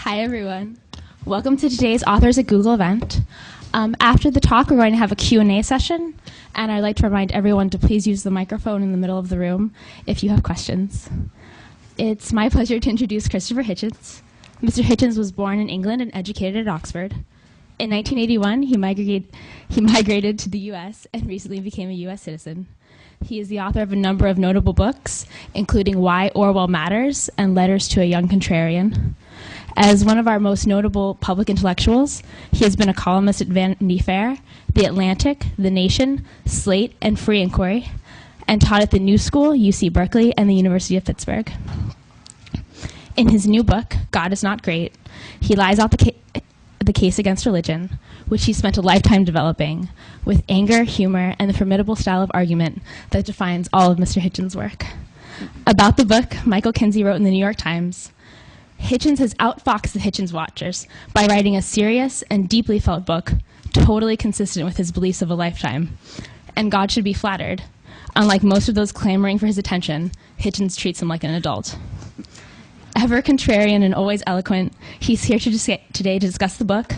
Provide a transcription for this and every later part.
Hi, everyone. Welcome to today's Authors at Google event. After the talk, we're going to have a Q&A session, and I'd like to remind everyone to please use the microphone in the middle of the room if you have questions. It's my pleasure to introduce Christopher Hitchens. Mr. Hitchens was born in England and educated at Oxford. In 1981, he migrated to the U.S. and recently became a U.S. citizen. He is the author of a number of notable books, including Why Orwell Matters and Letters to a Young Contrarian. As one of our most notable public intellectuals, he has been a columnist at Vanity Fair, The Atlantic, The Nation, Slate, and Free Inquiry, and taught at the New School, UC Berkeley, and the University of Pittsburgh. In his new book, God is Not Great, he lies out the case against religion, which he spent a lifetime developing, with anger, humor, and the formidable style of argument that defines all of Mr. Hitchens' work. About the book, Michael Kinsey wrote in the New York Times, Hitchens has outfoxed the Hitchens watchers by writing a serious and deeply felt book, totally consistent with his beliefs of a lifetime. And God should be flattered. Unlike most of those clamoring for his attention, Hitchens treats him like an adult. Ever contrarian and always eloquent, he's here today to discuss the book,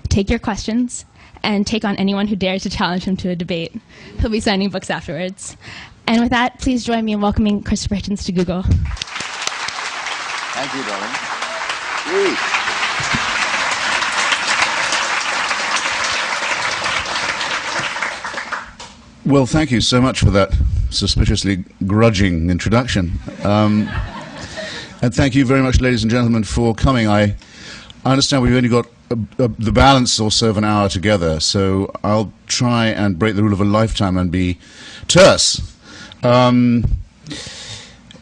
take your questions, and take on anyone who dares to challenge him to a debate. He'll be signing books afterwards. And with that, please join me in welcoming Christopher Hitchens to Google. Thank you, darling. Please. Well, thank you so much for that suspiciously grudging introduction. And thank you very much, ladies and gentlemen, for coming. I understand we've only got the balance or so of an hour together, so I'll try and break the rule of a lifetime and be terse. And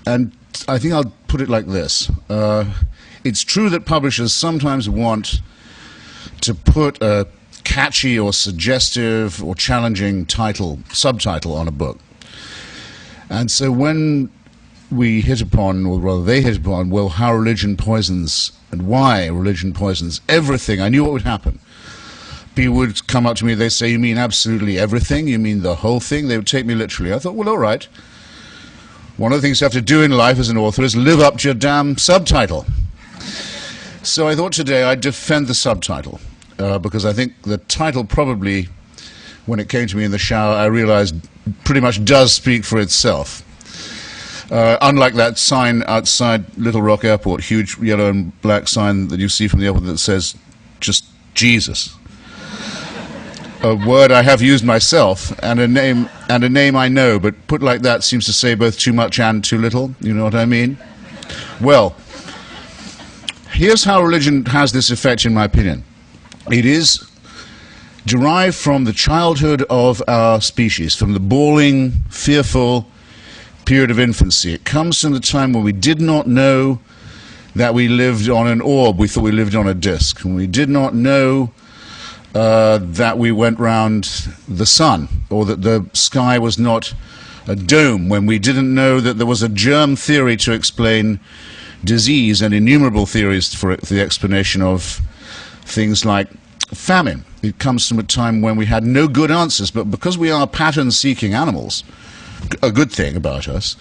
I think I'll put it like this. It's true that publishers sometimes want to put a catchy or suggestive or challenging subtitle on a book. And so when we hit upon, or rather they hit upon, well, how religion poisons and why religion poisons everything, I knew what would happen. People would come up to me, they'd say, you mean absolutely everything? You mean the whole thing? They would take me literally. I thought, well, all right. One of the things you have to do in life as an author is live up to your damn subtitle. So I thought today I'd defend the subtitle, because I think the title probably, when it came to me in the shower, I realized pretty much does speak for itself. Unlike that sign outside Little Rock Airport, huge yellow and black sign that you see from the airport that says just Jesus. A word I have used myself, and a name I know, but put like that seems to say both too much and too little. You know what I mean? Well, here's how religion has this effect, in my opinion. It is derived from the childhood of our species, from the bawling, fearful period of infancy. It comes from the time when we did not know that we lived on an orb. We thought we lived on a disk. When we did not know that we went round the sun, or that the sky was not a dome, when we didn't know that there was a germ theory to explain disease and innumerable theories for the explanation of things like famine. It comes from a time when we had no good answers, but because we are pattern-seeking animals, a good thing about us,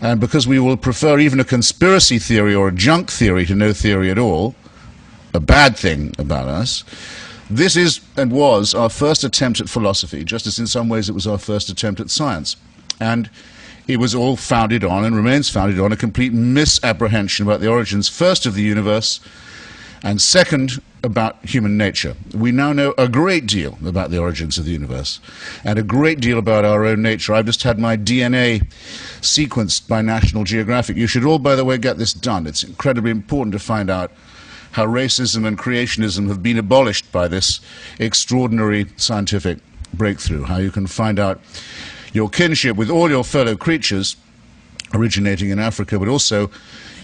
and because we will prefer even a conspiracy theory or a junk theory to no theory at all, a bad thing about us, this is and was our first attempt at philosophy, just as in some ways it was our first attempt at science. And it was all founded on, and remains founded on, a complete misapprehension about the origins, first of the universe, and second, about human nature. We now know a great deal about the origins of the universe, and a great deal about our own nature. I've just had my DNA sequenced by National Geographic. You should all, by the way, get this done. It's incredibly important to find out how racism and creationism have been abolished by this extraordinary scientific breakthrough, how you can find out your kinship with all your fellow creatures originating in Africa, but also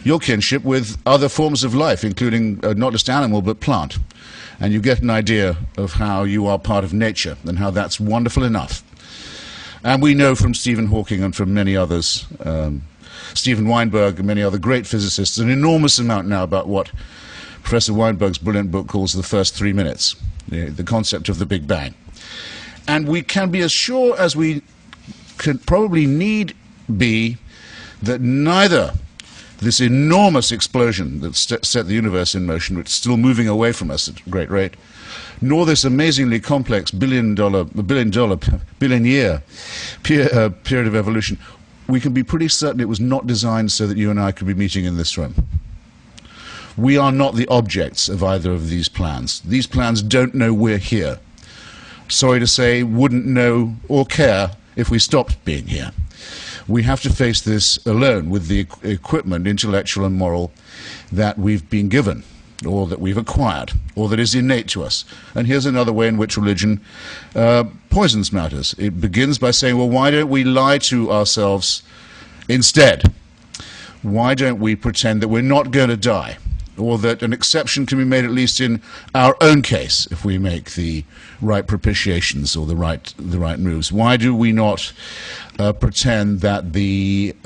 your kinship with other forms of life, including not just animal, but plant. And you get an idea of how you are part of nature, and how that's wonderful enough. And we know from Stephen Hawking and from many others, Stephen Weinberg and many other great physicists, an enormous amount now about what Professor Weinberg's brilliant book calls the first 3 minutes, the concept of the Big Bang. And we can be as sure as we can probably need be that neither this enormous explosion that set the universe in motion, which is still moving away from us at a great rate, nor this amazingly complex billion year period of evolution, we can be pretty certain it was not designed so that you and I could be meeting in this room. We are not the objects of either of these plans. These plans don't know we're here. Sorry to say, wouldn't know or care if we stopped being here. We have to face this alone with the equipment, intellectual and moral, that we've been given, or that we've acquired, or that is innate to us. And here's another way in which religion poisons matters. It begins by saying, well, why don't we lie to ourselves instead? Why don't we pretend that we're not going to die? Or that an exception can be made at least in our own case if we make the right propitiations or the right moves. Why do we not pretend that the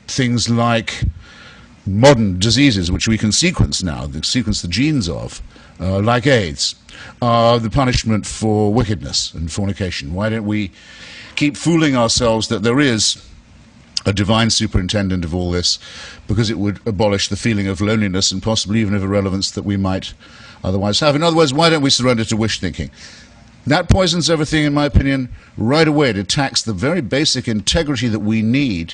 things like modern diseases, which we can sequence now, sequence the genes of, like AIDS, are the punishment for wickedness and fornication? Why don't we keep fooling ourselves that there is a divine superintendent of all this, because it would abolish the feeling of loneliness and possibly even of irrelevance that we might otherwise have. In other words, why don't we surrender to wish thinking? That poisons everything, in my opinion, right away. It attacks the very basic integrity that we need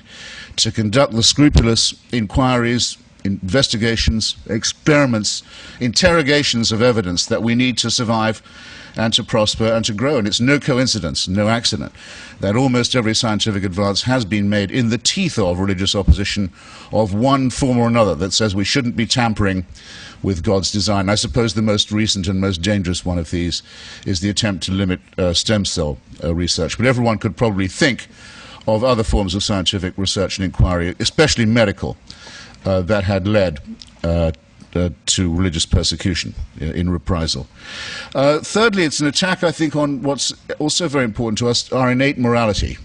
to conduct the scrupulous inquiries, investigations, experiments, interrogations of evidence that we need to survive and to prosper and to grow. And it's no coincidence, no accident, that almost every scientific advance has been made in the teeth of religious opposition of one form or another that says we shouldn't be tampering with God's design. I suppose the most recent and most dangerous one of these is the attempt to limit stem cell research. But everyone could probably think of other forms of scientific research and inquiry, especially medical, that had led to religious persecution in reprisal. Thirdly, it's an attack, I think, on what's also very important to us, our innate morality.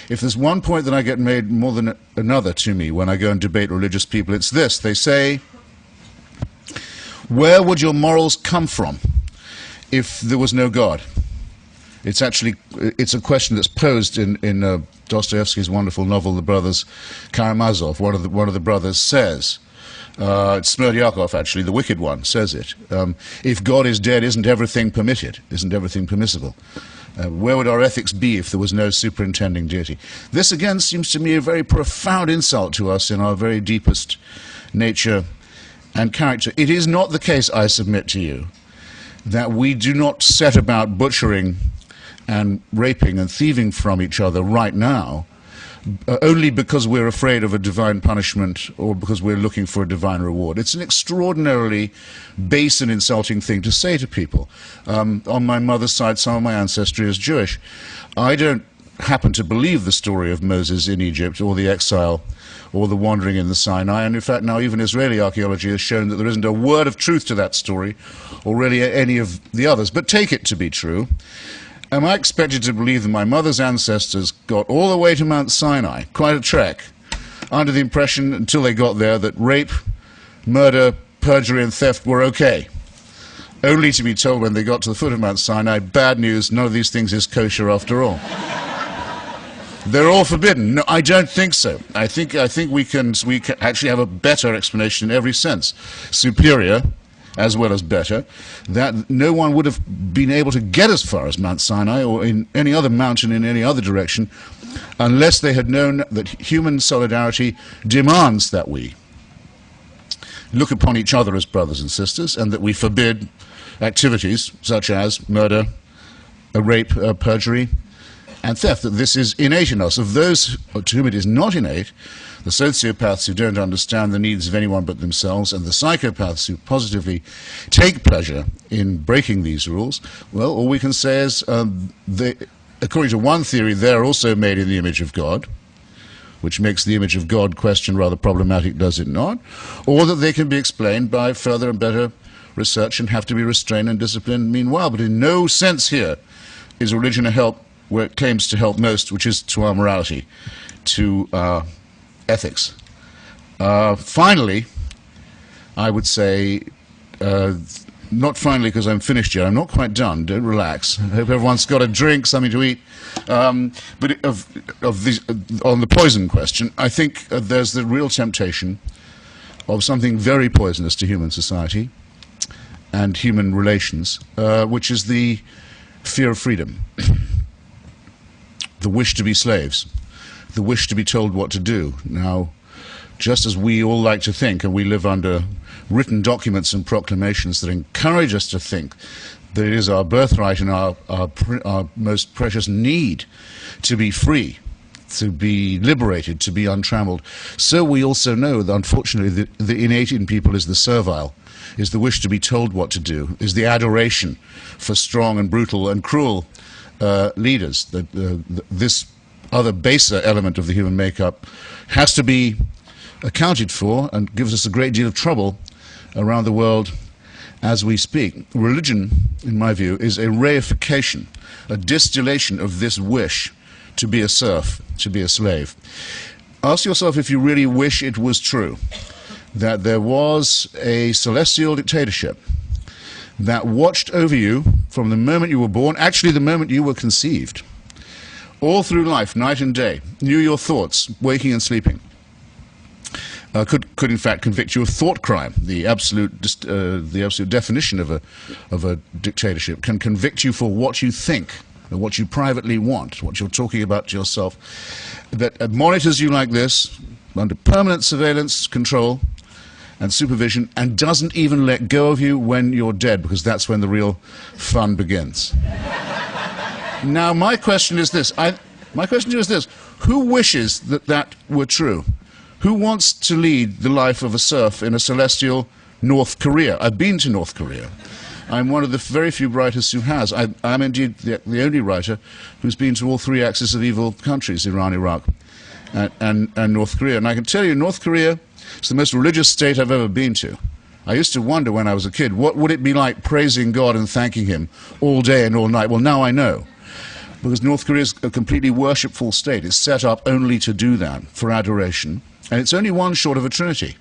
If there's one point that I get made more than another to me when I go and debate religious people, it's this. They say, where would your morals come from if there was no God? It's a question that's posed in Dostoevsky's wonderful novel, The Brothers Karamazov. One of the brothers says, it's Smerdyakov, actually, the wicked one, says it. If God is dead, isn't everything permitted? Isn't everything permissible? Where would our ethics be if there was no superintending deity? This, again, seems to me a very profound insult to us in our very deepest nature and character. It is not the case, I submit to you, that we do not set about butchering and raping and thieving from each other right now, only because we're afraid of a divine punishment or because we're looking for a divine reward. It's an extraordinarily base and insulting thing to say to people. On my mother's side, some of my ancestry is Jewish. I don't happen to believe the story of Moses in Egypt or the exile or the wandering in the Sinai, and in fact now even Israeli archaeology has shown that there isn't a word of truth to that story or really any of the others. But take it to be true. Am I expected to believe that my mother's ancestors got all the way to Mount Sinai, quite a trek, under the impression, until they got there, that rape, murder, perjury and theft were okay, only to be told when they got to the foot of Mount Sinai, bad news, none of these things is kosher after all? They're all forbidden. No, I don't think so. I think we can actually have a better explanation in every sense, superior as well as better, that no one would have been able to get as far as Mount Sinai or in any other mountain in any other direction unless they had known that human solidarity demands that we look upon each other as brothers and sisters and that we forbid activities such as murder, rape, perjury, and theft, that this is innate in us. Of those to whom it is not innate, the sociopaths who don't understand the needs of anyone but themselves, and the psychopaths who positively take pleasure in breaking these rules, well, all we can say is, according to one theory, they're also made in the image of God, which makes the image of God question rather problematic, does it not? Or that they can be explained by further and better research and have to be restrained and disciplined meanwhile. But in no sense here is religion a help where it claims to help most, which is to our morality, to ethics. Finally, I would say, not finally because I'm finished yet, I'm not quite done, don't relax. I hope everyone's got a drink, something to eat. But on the poison question, I think there's the real temptation of something very poisonous to human society and human relations, which is the fear of freedom, the wish to be slaves, the wish to be told what to do. Now, just as we all like to think, and we live under written documents and proclamations that encourage us to think that it is our birthright and our most precious need to be free, to be liberated, to be untrammeled, so we also know that unfortunately the innate in people is the servile, is the wish to be told what to do, is the adoration for strong and brutal and cruel leaders. This other baser element of the human makeup has to be accounted for and gives us a great deal of trouble around the world as we speak. Religion, in my view, is a reification, a distillation of this wish to be a serf, to be a slave. Ask yourself if you really wish it was true that there was a celestial dictatorship that watched over you from the moment you were born, actually the moment you were conceived, all through life, night and day, knew your thoughts, waking and sleeping, could in fact convict you of thought crime. The absolute definition of a dictatorship can convict you for what you think, or what you privately want, what you're talking about to yourself, that monitors you like this, under permanent surveillance, control, and supervision, and doesn't even let go of you when you're dead, because that's when the real fun begins. Now, my question is this. Who wishes that that were true? Who wants to lead the life of a serf in a celestial North Korea? I've been to North Korea. I'm one of the very few writers who has. I'm indeed the only writer who's been to all three axis of evil countries, Iran, Iraq, and North Korea. And I can tell you, North Korea is the most religious state I've ever been to. I used to wonder when I was a kid, what would it be like praising God and thanking Him all day and all night? Well, now I know. Because North Korea is a completely worshipful state. It's set up only to do that, for adoration. And it's only one short of a trinity.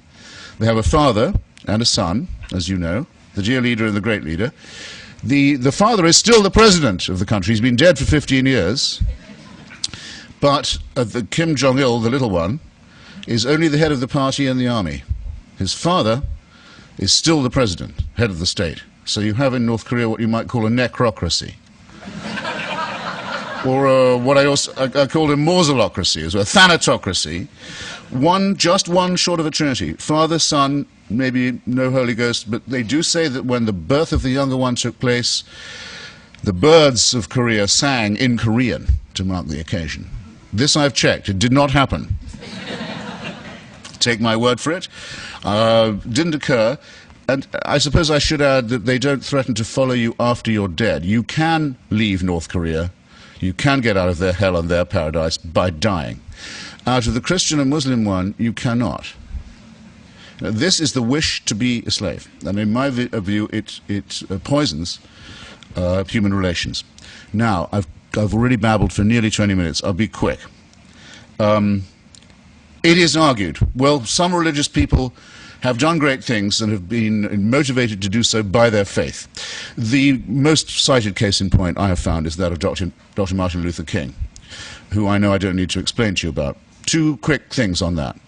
They have a father and a son, as you know, the dear leader and the great leader. The father is still the president of the country. He's been dead for 15 years. But the Kim Jong-il, the little one, is only the head of the party and the army. His father is still the president, head of the state. So you have in North Korea what you might call a necrocracy. Or what I called a mausolocracy, as well, a thanatocracy. Just one short of a trinity. Father, Son, maybe no Holy Ghost, but they do say that when the birth of the younger one took place, the birds of Korea sang in Korean to mark the occasion. This I've checked. It did not happen. Take my word for it. Didn't occur. And I suppose I should add that they don't threaten to follow you after you're dead. You can leave North Korea. You can get out of their hell and their paradise by dying. Out of the Christian and Muslim one, you cannot. Now, this is the wish to be a slave. And in my view, it poisons human relations. Now, I've already babbled for nearly 20 minutes. I'll be quick. It is argued, well, some religious people have done great things and have been motivated to do so by their faith. The most cited case in point I have found is that of Dr. Martin Luther King, who I know I don't need to explain to you about. Two quick things on that.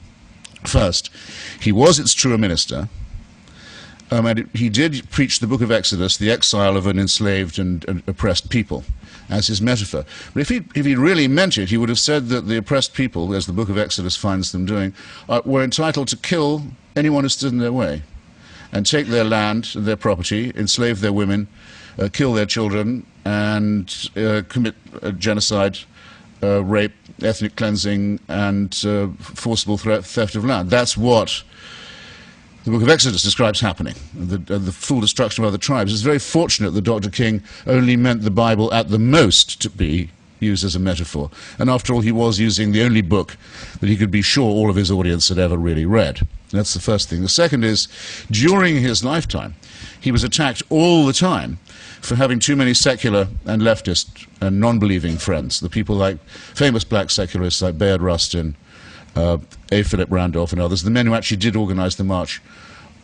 First, he was, it's true, a minister, and he did preach the book of Exodus, the exile of an enslaved and oppressed people, as his metaphor. But if he really meant it, he would have said that the oppressed people, as the book of Exodus finds them doing, were entitled to kill anyone who stood in their way, and take their land, their property, enslave their women, kill their children, and commit genocide, rape, ethnic cleansing, and forcible theft of land. That's what the book of Exodus describes happening, the full destruction of other tribes. It's very fortunate that Dr. King only meant the Bible at the most to be used as a metaphor. And after all, he was using the only book that he could be sure all of his audience had ever really read. That's the first thing. The second is, during his lifetime, he was attacked all the time for having too many secular and leftist and non-believing friends. The people like famous black secularists like Bayard Rustin, A. Philip Randolph and others, the men who actually did organize the march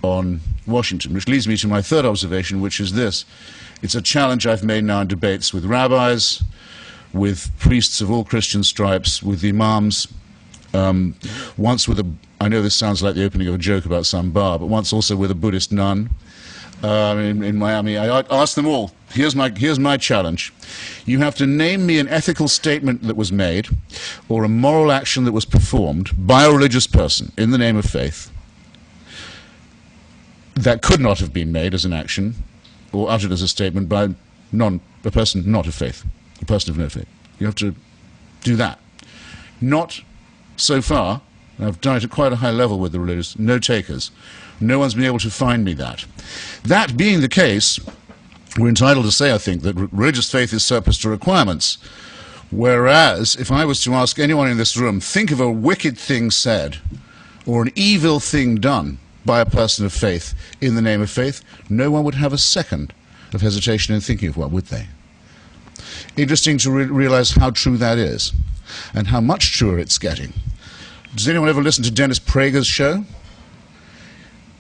on Washington, which leads me to my third observation, which is this. It's a challenge I've made now in debates with rabbis, with priests of all Christian stripes, with imams, once with I know this sounds like the opening of a joke about some bar, but once also with a Buddhist nun in Miami. I asked them all, here's my challenge. You have to name me an ethical statement that was made or a moral action that was performed by a religious person in the name of faith that could not have been made as an action or uttered as a statement by a person not of faith, a person of no faith. You have to do that. Not so far, I've done it at quite a high level with the religious, no takers. No one's been able to find me that. That being the case, we're entitled to say, I think, that religious faith is surplus to requirements. Whereas, if I was to ask anyone in this room, think of a wicked thing said or an evil thing done by a person of faith in the name of faith, no one would have a second of hesitation in thinking of one, would they? Interesting to realize how true that is and how much truer it's getting. Does anyone ever listen to Dennis Prager's show?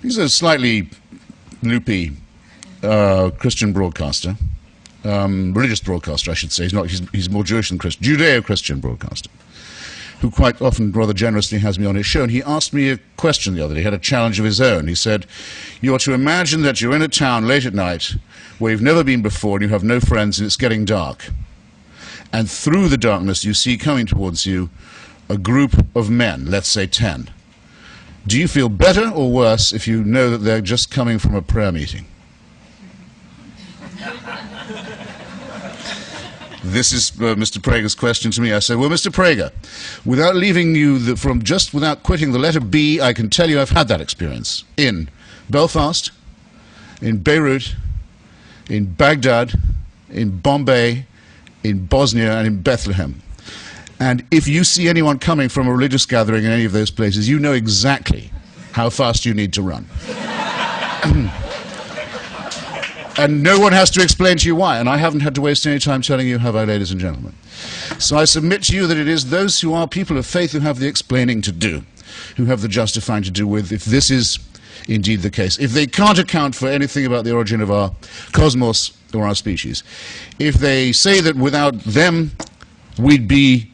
He's a slightly loopy Christian broadcaster, religious broadcaster, I should say. He's more Jewish than Christian, Judeo-Christian broadcaster, who quite often rather generously has me on his show. And he asked me a question the other day. He had a challenge of his own. He said, you are to imagine that you're in a town late at night where you've never been before and you have no friends and it's getting dark. And through the darkness you see coming towards you a group of men, let's say 10. Do you feel better or worse if you know that they're just coming from a prayer meeting? This is Mr. Prager's question to me. I said, well, Mr. Prager, without leaving you without quitting the letter B, I can tell you I've had that experience in Belfast, in Beirut, in Baghdad, in Bombay, in Bosnia, and in Bethlehem. And if you see anyone coming from a religious gathering in any of those places, you know exactly how fast you need to run. And no one has to explain to you why. And I haven't had to waste any time telling you, have I, ladies and gentlemen? So I submit to you that it is those who are people of faith who have the explaining to do, who have the justifying to do with, if this is indeed the case. If they can't account for anything about the origin of our cosmos or our species, if they say that without them we'd be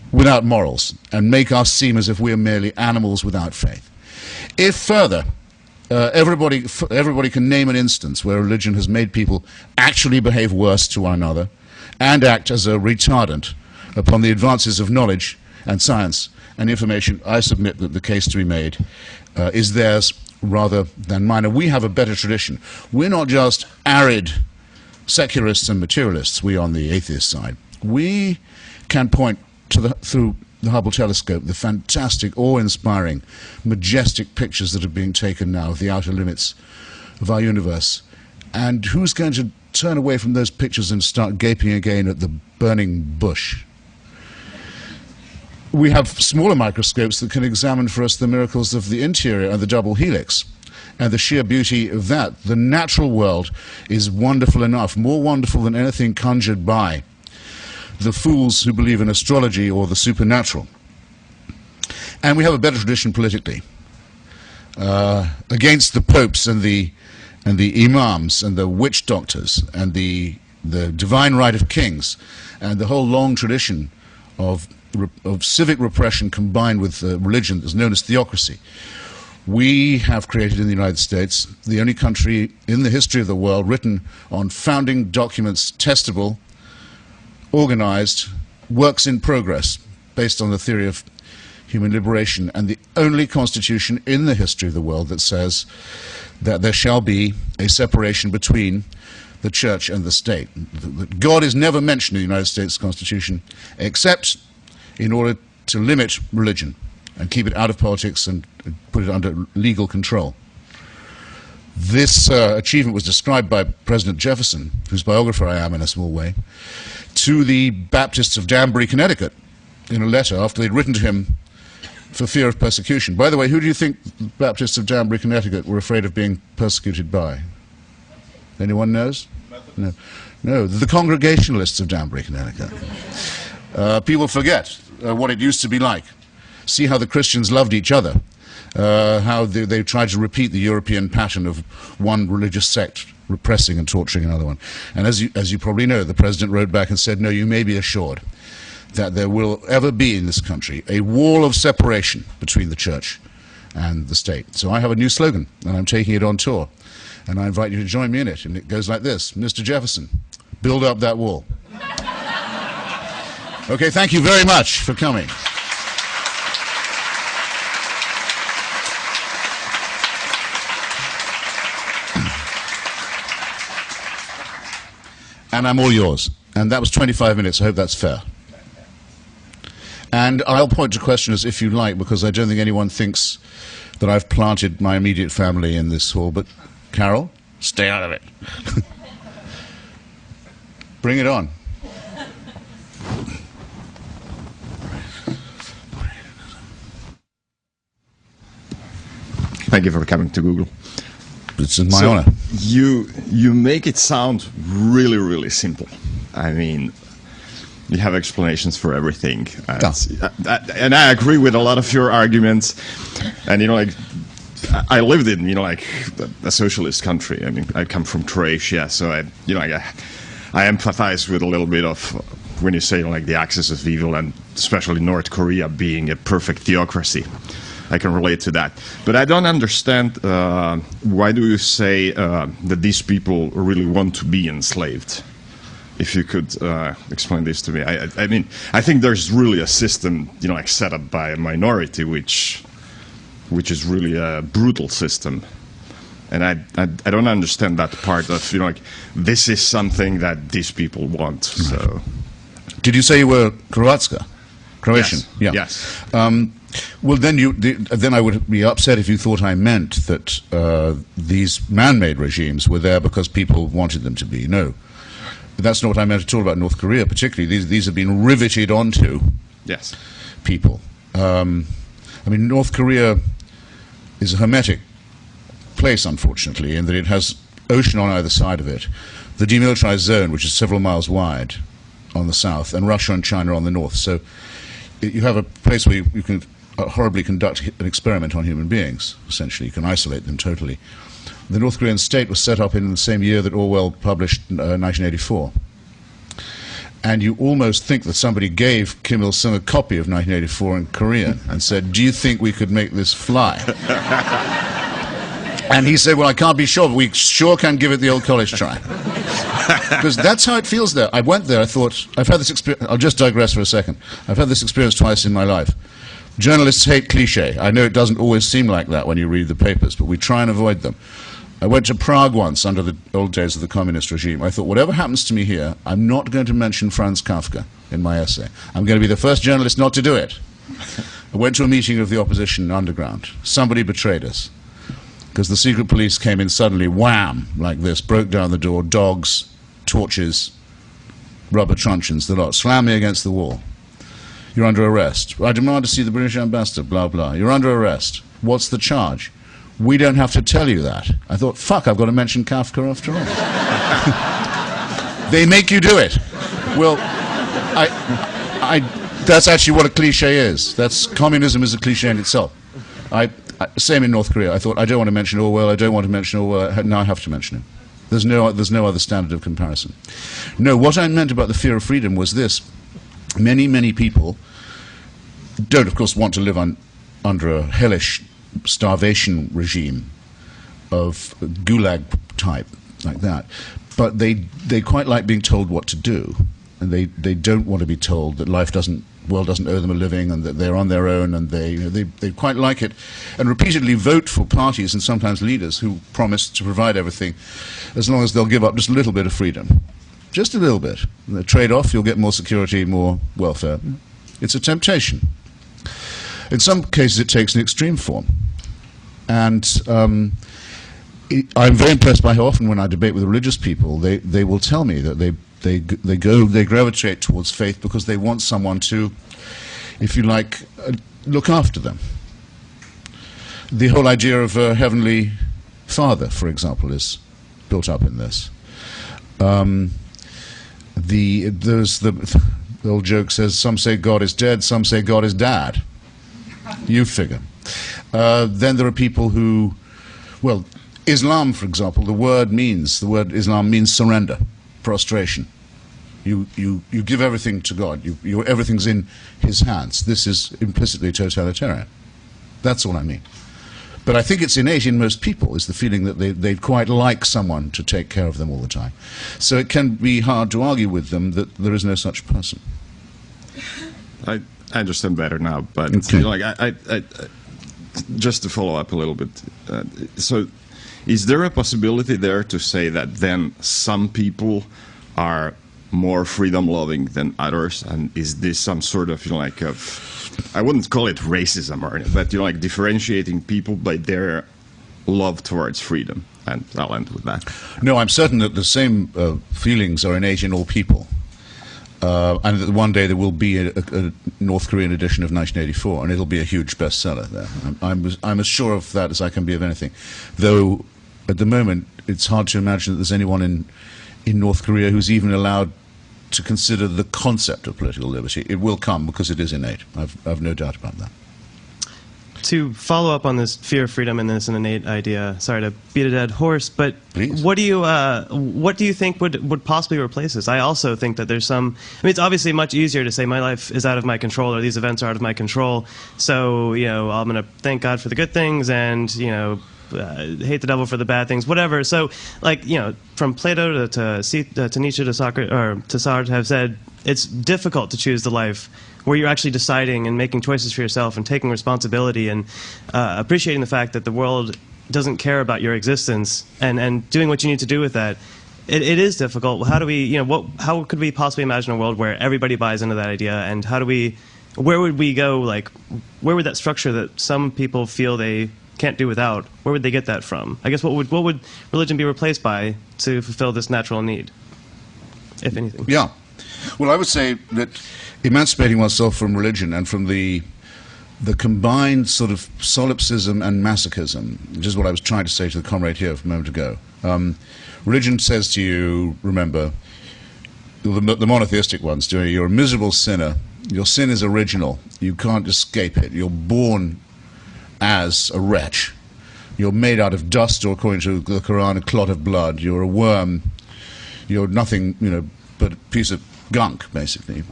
without morals and make us seem as if we are merely animals without faith. If further, everybody can name an instance where religion has made people actually behave worse to one another and act as a retardant upon the advances of knowledge and science and information, I submit that the case to be made is theirs rather than mine. And we have a better tradition. We're not just arid secularists and materialists, we on the atheist side. We can point to through the Hubble telescope, the fantastic, awe-inspiring, majestic pictures that are being taken now of the outer limits of our universe. And who's going to turn away from those pictures and start gaping again at the burning bush? We have smaller microscopes that can examine for us the miracles of the interior and the double helix and the sheer beauty of that. The natural world is wonderful enough, more wonderful than anything conjured by the fools who believe in astrology or the supernatural. And we have a better tradition politically. Against the popes and the imams and the witch doctors and the divine right of kings and the whole long tradition of civic repression combined with religion that's known as theocracy. We have created in the United States the only country in the history of the world written on founding documents, testable, organized, works in progress, based on the theory of human liberation, and the only constitution in the history of the world that says that there shall be a separation between the church and the state. God is never mentioned in the United States Constitution, except in order to limit religion and keep it out of politics and put it under legal control. This achievement was described by President Jefferson, whose biographer I am in a small way, to the Baptists of Danbury, Connecticut, in a letter after they'd written to him for fear of persecution. By the way, who do you think the Baptists of Danbury, Connecticut were afraid of being persecuted by? Anyone knows? No. No, the Congregationalists of Danbury, Connecticut. People forget what it used to be like. See how the Christians loved each other, how they tried to repeat the European pattern of one religious sect repressing and torturing another one. And as you probably know, the president wrote back and said, no, you may be assured that there will ever be in this country a wall of separation between the church and the state. So I have a new slogan, and I'm taking it on tour. And I invite you to join me in it. And it goes like this: Mr. Jefferson, build up that wall. Okay, thank you very much for coming. And I'm all yours. And that was 25 minutes. I hope that's fair. And I'll point to questions if you like, because I don't think anyone thinks that I've planted my immediate family in this hall. But Carol, stay out of it. Bring it on. Thank you for coming to Google. It's my honor. You make it sound really, really simple. I mean, you have explanations for everything. And I agree with a lot of your arguments. And, you know, like, I lived in, you know, like a socialist country. I mean, I come from Croatia, so I empathize with a little bit of when you say, like, the axis of evil, and especially North Korea being a perfect theocracy. I can relate to that. But I don't understand why do you say that these people really want to be enslaved? If you could explain this to me. I mean, I think there's really a system, you know, like set up by a minority, which is really a brutal system. And I don't understand that part of, you know, like, this is something that these people want. So, did you say you were Croatian? Yes. Yeah. Yes. Well, then I would be upset if you thought I meant that these man-made regimes were there because people wanted them to be. No. That's not what I meant at all about North Korea, particularly. These have been riveted onto people. I mean, North Korea is a hermetic place, unfortunately, in that it has ocean on either side of it, the demilitarized zone, which is several miles wide on the south, and Russia and China on the north. So you have a place where you can horribly conduct an experiment on human beings, essentially. You can isolate them totally. The North Korean state was set up in the same year that Orwell published 1984. And you almost think that somebody gave Kim Il-sung a copy of 1984 in Korean and said, do you think we could make this fly? And he said, well, I can't be sure, but we sure can give it the old college try. Because that's how it feels there. I went there, I thought, I've had this experience, I'll just digress for a second. I've had this experience twice in my life. Journalists hate cliché. I know it doesn't always seem like that when you read the papers, but we try and avoid them. I went to Prague once under the old days of the communist regime. I thought, whatever happens to me here, I'm not going to mention Franz Kafka in my essay. I'm going to be the first journalist not to do it. I went to a meeting of the opposition underground. Somebody betrayed us, because the secret police came in suddenly, wham, like this, broke down the door, dogs, torches, rubber truncheons, the lot, slammed me against the wall. You're under arrest. I demand to see the British ambassador, blah, blah. You're under arrest. What's the charge? We don't have to tell you that. I thought, fuck, I've got to mention Kafka after all. They make you do it. Well, that's actually what a cliche is. Communism is a cliche in itself. Same in North Korea. I thought, I don't want to mention Orwell, I don't want to mention Orwell, now I have to mention him. There's no other standard of comparison. No, what I meant about the fear of freedom was this. Many, many people don't, of course, want to live under a hellish starvation regime of gulag type, like that. But they quite like being told what to do. And they don't want to be told that world doesn't owe them a living, and that they're on their own, and they quite like it, and repeatedly vote for parties and sometimes leaders who promise to provide everything, as long as they'll give up just a little bit of freedom. Just a little bit. The trade-off, you'll get more security, more welfare. It's a temptation. In some cases, it takes an extreme form. And I'm very impressed by how often when I debate with religious people, they will tell me that they gravitate towards faith because they want someone to, if you like, look after them. The whole idea of a heavenly father, for example, is built up in this. There's the old joke says, some say God is dead, some say God is dad. You figure. Then there are people who, well, Islam, for example, the word Islam means surrender, prostration. You give everything to God. Everything's in His hands. This is implicitly totalitarian. That's all I mean. But I think it's innate in most people, is the feeling that they'd quite like someone to take care of them all the time. So it can be hard to argue with them that there is no such person. I understand better now, but Okay. like I just to follow up a little bit. So, is there a possibility there to say that then some people are more freedom-loving than others, and is this some sort of I wouldn't call it racism or anything, but like differentiating people by their love towards freedom? And I'll end with that. No, I'm certain that the same feelings are innate in all people. And that one day there will be a North Korean edition of 1984, and it'll be a huge bestseller there. I'm as sure of that as I can be of anything. Though, at the moment, it's hard to imagine that there's anyone in North Korea who's even allowed to consider the concept of political liberty. It will come because it is innate. I've no doubt about that. To follow up on this fear of freedom and this innate idea, sorry to beat a dead horse, but Please. what do you think would possibly replace this? I also think that there's some. I mean, it's obviously much easier to say my life is out of my control or these events are out of my control. So I'm going to thank God for the good things and hate the devil for the bad things, whatever. So from Plato to Nietzsche to Socrates or to Sartre have said it's difficult to choose the life where you're actually deciding and making choices for yourself and taking responsibility and appreciating the fact that the world doesn't care about your existence and doing what you need to do with that. It is difficult. How do we, how could we possibly imagine a world where everybody buys into that idea, and where would we go, where would that structure that some people feel they can't do without, where would they get that from? I guess what would religion be replaced by to fulfill this natural need, if anything? Yeah. Well, I would say that emancipating oneself from religion and from the combined sort of solipsism and masochism, which is what I was trying to say to the comrade here a moment ago. Religion says to you, remember, the monotheistic ones, you're a miserable sinner. Your sin is original. You can't escape it. You're born as a wretch. You're made out of dust, or according to the Quran, a clot of blood. You're a worm. You're nothing, but a piece of gunk, basically.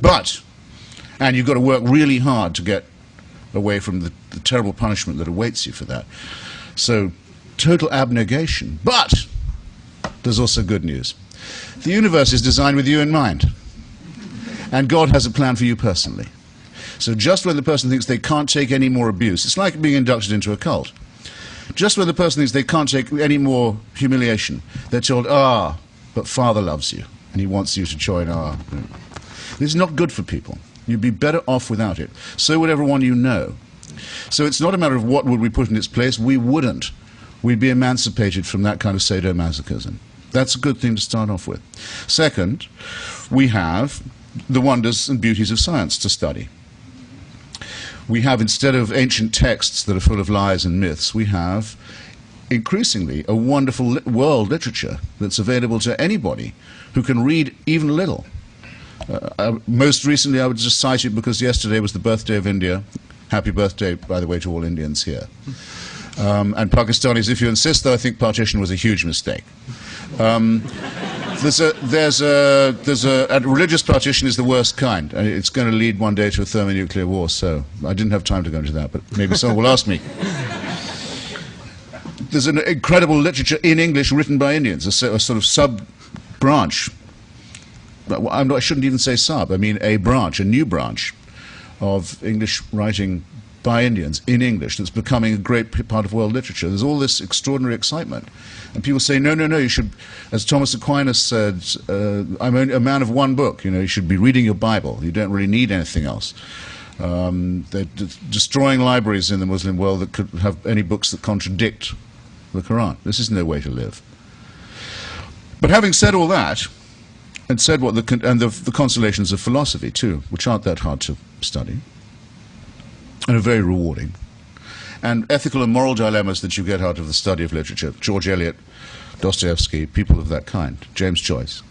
And you've got to work really hard to get away from the terrible punishment that awaits you for that. So, total abnegation. But there's also good news. The universe is designed with you in mind. And God has a plan for you personally. So just when the person thinks they can't take any more abuse, it's like being inducted into a cult. Just when the person thinks they can't take any more humiliation, they're told, but Father loves you, and he wants you to join our... This is not good for people. You'd be better off without it. So would everyone you know. So it's not a matter of what would we put in its place. We wouldn't. We'd be emancipated from that kind of sadomasochism. That's a good thing to start off with. Second, we have the wonders and beauties of science to study. We have, instead of ancient texts that are full of lies and myths, we have increasingly a wonderful world literature that's available to anybody who can read even a little. Most recently, I would just cite it because yesterday was the birthday of India. Happy birthday, by the way, to all Indians here. And Pakistanis, if you insist, though, I think partition was a huge mistake. There's a religious partition is the worst kind. It's going to lead one day to a thermonuclear war, so I didn't have time to go into that, but maybe someone will ask me. There's an incredible literature in English written by Indians, a sort of sub-branch. I shouldn't even say sub, I mean a branch, a new branch of English writing by Indians in English that's becoming a great part of world literature. There's all this extraordinary excitement. And people say, no, you should, as Thomas Aquinas said, I'm only a man of one book. You should be reading your Bible. You don't really need anything else. They're destroying libraries in the Muslim world that could have any books that contradict the Quran. This is no way to live. But having said all that, and said what the consolations of philosophy too, which aren't that hard to study, and are very rewarding, and ethical and moral dilemmas that you get out of the study of literature, George Eliot, Dostoevsky, people of that kind, James Joyce.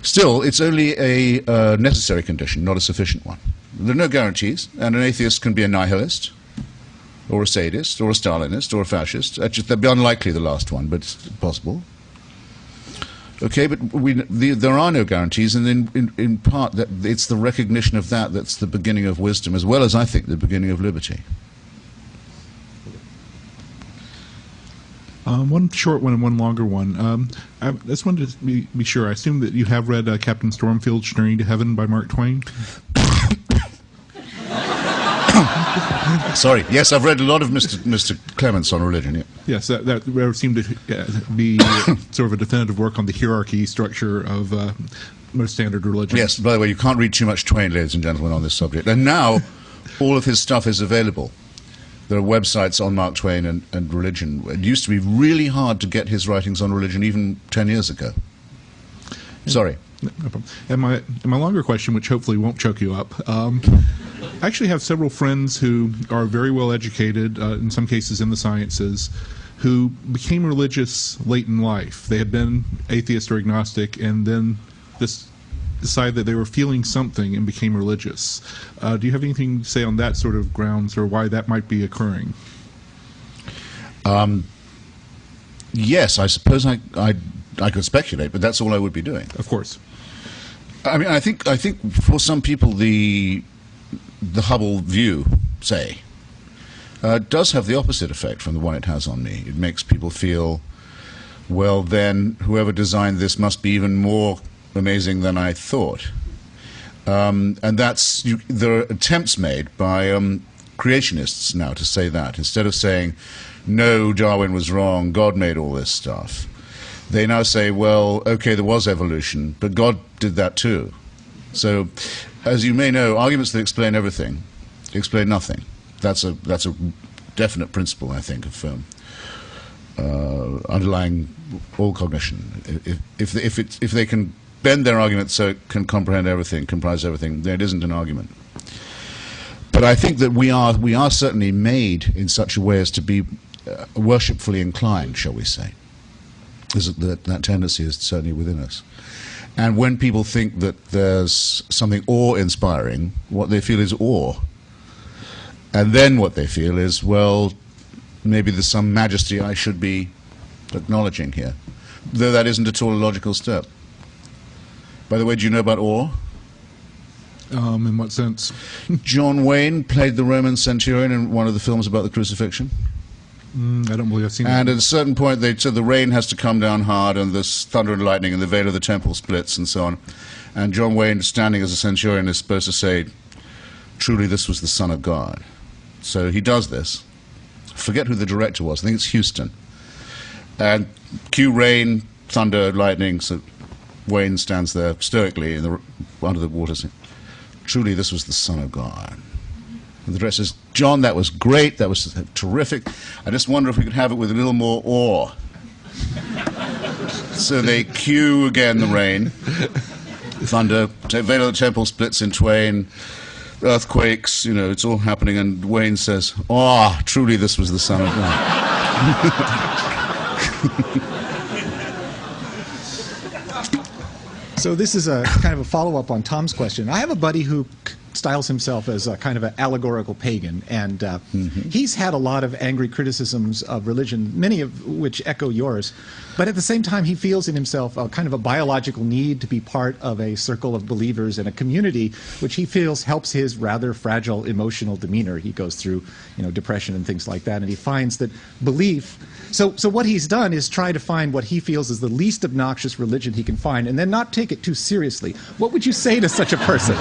Still, it's only a necessary condition, not a sufficient one. There are no guarantees, and an atheist can be a nihilist, or a sadist, or a Stalinist, or a fascist. That'd be unlikely, the last one, but it's possible. Okay, but there are no guarantees, and in part, it's the recognition of that that's the beginning of wisdom, as well as, I think, the beginning of liberty. One short one and one longer one. I just wanted to be sure. I assume that you have read Captain Stormfield's Journey to Heaven by Mark Twain. Sorry. Yes, I've read a lot of Mr. Clements on religion. Yeah. Yes, that seemed to be sort of a definitive work on the hierarchy structure of most standard religion. Yes. By the way, you can't read too much Twain, ladies and gentlemen, on this subject. And now, all of his stuff is available. There are websites on Mark Twain and religion. It used to be really hard to get his writings on religion even 10 years ago. Sorry. No problem. And my longer question, which hopefully won't choke you up, I actually have several friends who are very well educated, in some cases in the sciences, who became religious late in life. They had been atheist or agnostic, and then decided that they were feeling something and became religious. Do you have anything to say on that sort of grounds, or why that might be occurring? Yes, I suppose I could speculate, but that's all I would be doing. Of course. I mean, I think for some people the Hubble view, say, does have the opposite effect from the one it has on me. It makes people feel, well, then whoever designed this must be even more amazing than I thought. And there are attempts made by creationists now to say that. Instead of saying, no, Darwin was wrong, God made all this stuff, they now say, well, okay, there was evolution, but God did that too. So, as you may know, arguments that explain everything explain nothing. That's a definite principle, I think, of underlying all cognition. If they can bend their argument so it can comprehend everything, comprise everything, then it isn't an argument. But I think that we are certainly made in such a way as to be worshipfully inclined, shall we say. That tendency is certainly within us. And when people think that there's something awe-inspiring, what they feel is awe. And then what they feel is, well, maybe there's some majesty I should be acknowledging here. Though that isn't at all a logical step. By the way, do you know about awe? In what sense? John Wayne played the Roman centurion in one of the films about the crucifixion. I don't believe I've seen And that. at a certain point, they said the rain has to come down hard, and there's thunder and lightning, and the veil of the temple splits, and so on. And John Wayne, standing as a centurion, is supposed to say, truly this was the Son of God. So he does this. I forget who the director was. I think it's Houston. And cue rain, thunder, lightning, so Wayne stands there stoically under the water saying, truly this was the Son of God. And the director says, John, that was great, that was terrific. I just wonder if we could have it with a little more awe. So they cue again the rain, thunder, veil of the temple splits in twain, earthquakes, it's all happening, and Wayne says, oh, truly this was the Son of God. So this is a kind of a follow-up on Tom's question. I have a buddy who styles himself as a kind of an allegorical pagan, and he's had a lot of angry criticisms of religion, many of which echo yours. But at the same time, he feels in himself a kind of a biological need to be part of a circle of believers and a community, which he feels helps his rather fragile emotional demeanor. He goes through, depression and things like that, and he finds that belief. So what he's done is try to find what he feels is the least obnoxious religion he can find, and then not take it too seriously. What would you say to such a person?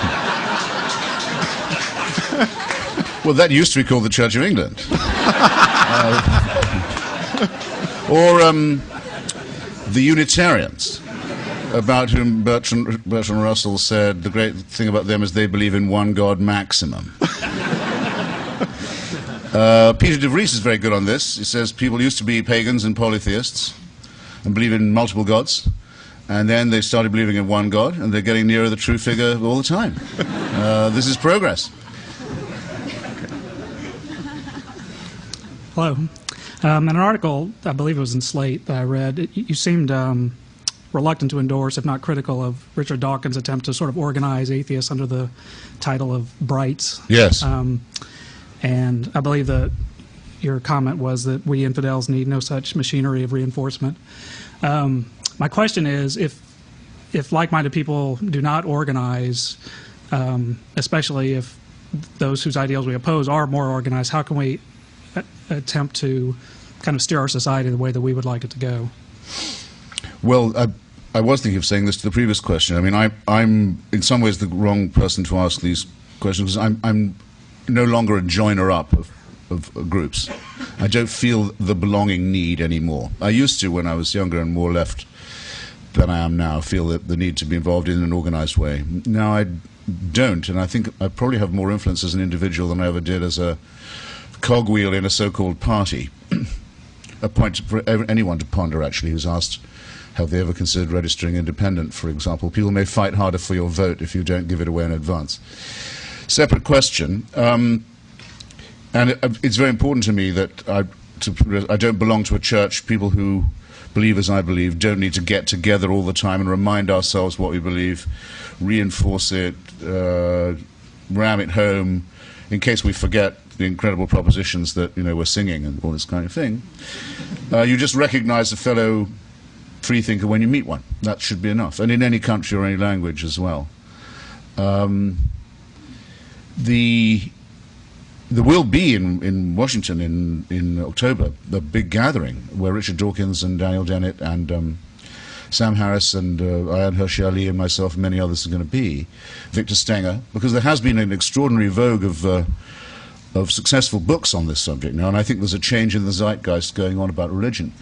Well, that used to be called the Church of England. Or the Unitarians, about whom Bertrand Russell said the great thing about them is they believe in one God maximum. Peter de Vries is very good on this. He says people used to be pagans and polytheists and believe in multiple gods, and then they started believing in one God, and they're getting nearer the true figure all the time. This is progress. Hello. In an article, I believe it was in Slate, that I read, you seemed reluctant to endorse, if not critical, of Richard Dawkins' attempt to sort of organize atheists under the title of Brights. Yes. And I believe that your comment was that we infidels need no such machinery of reinforcement. My question is, if like-minded people do not organize, especially if those whose ideals we oppose are more organized, how can we attempt to kind of steer our society the way that we would like it to go? Well, I was thinking of saying this to the previous question. I mean, I'm in some ways the wrong person to ask these questions because I'm no longer a joiner up of groups. I don't feel the belonging need anymore. I used to when I was younger and more left than I am now, feel that the need to be involved in an organized way. Now I don't, and I think I probably have more influence as an individual than I ever did as a cogwheel in a so-called party. A point for anyone to ponder, actually, who's asked, have they ever considered registering independent, for example? People may fight harder for your vote if you don't give it away in advance. Separate question. And it's very important to me that I don't belong to a church. People who believe as I believe don't need to get together all the time and remind ourselves what we believe, reinforce it, ram it home, in case we forget the incredible propositions that we're singing and all this kind of thing. You just recognize a fellow freethinker when you meet one. That should be enough, and in any country or any language as well. There will be in Washington in October a big gathering where Richard Dawkins and Daniel Dennett and Sam Harris and Ayaan Hirsi Ali and myself and many others are going to be, Victor Stenger, because there has been an extraordinary vogue of successful books on this subject now, and I think there's a change in the zeitgeist going on about religion.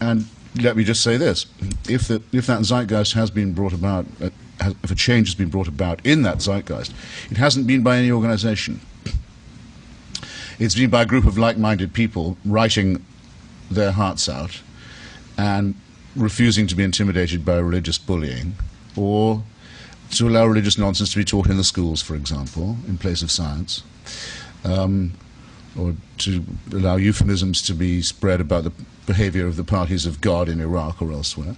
And let me just say this: if that zeitgeist has been brought about, if a change has been brought about in that zeitgeist, it hasn't been by any organization. It's been by a group of like-minded people writing their hearts out and refusing to be intimidated by religious bullying, or to allow religious nonsense to be taught in the schools, for example, in place of science, or to allow euphemisms to be spread about the behavior of the parties of God in Iraq or elsewhere.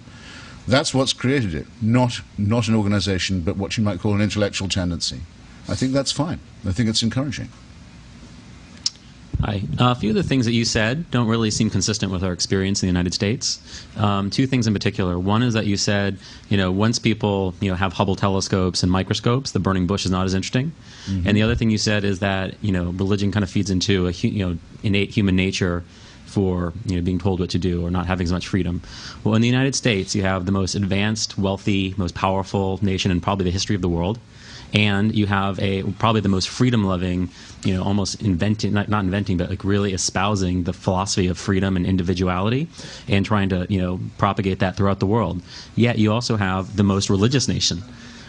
That's what's created it, not an organization, but what you might call an intellectual tendency. I think that's fine. I think it's encouraging. Hi. A few of the things that you said don't really seem consistent with our experience in the United States. Two things in particular. One is that you said, once people, have Hubble telescopes and microscopes, the burning bush is not as interesting. Mm-hmm. And the other thing you said is that, religion kind of feeds into innate human nature for being told what to do or not having as much freedom. Well, in the United States, you have the most advanced, wealthy, most powerful nation in probably the history of the world. And you have probably the most freedom-loving, almost inventing, not inventing, but like really espousing the philosophy of freedom and individuality and trying to, propagate that throughout the world. Yet you also have the most religious nation.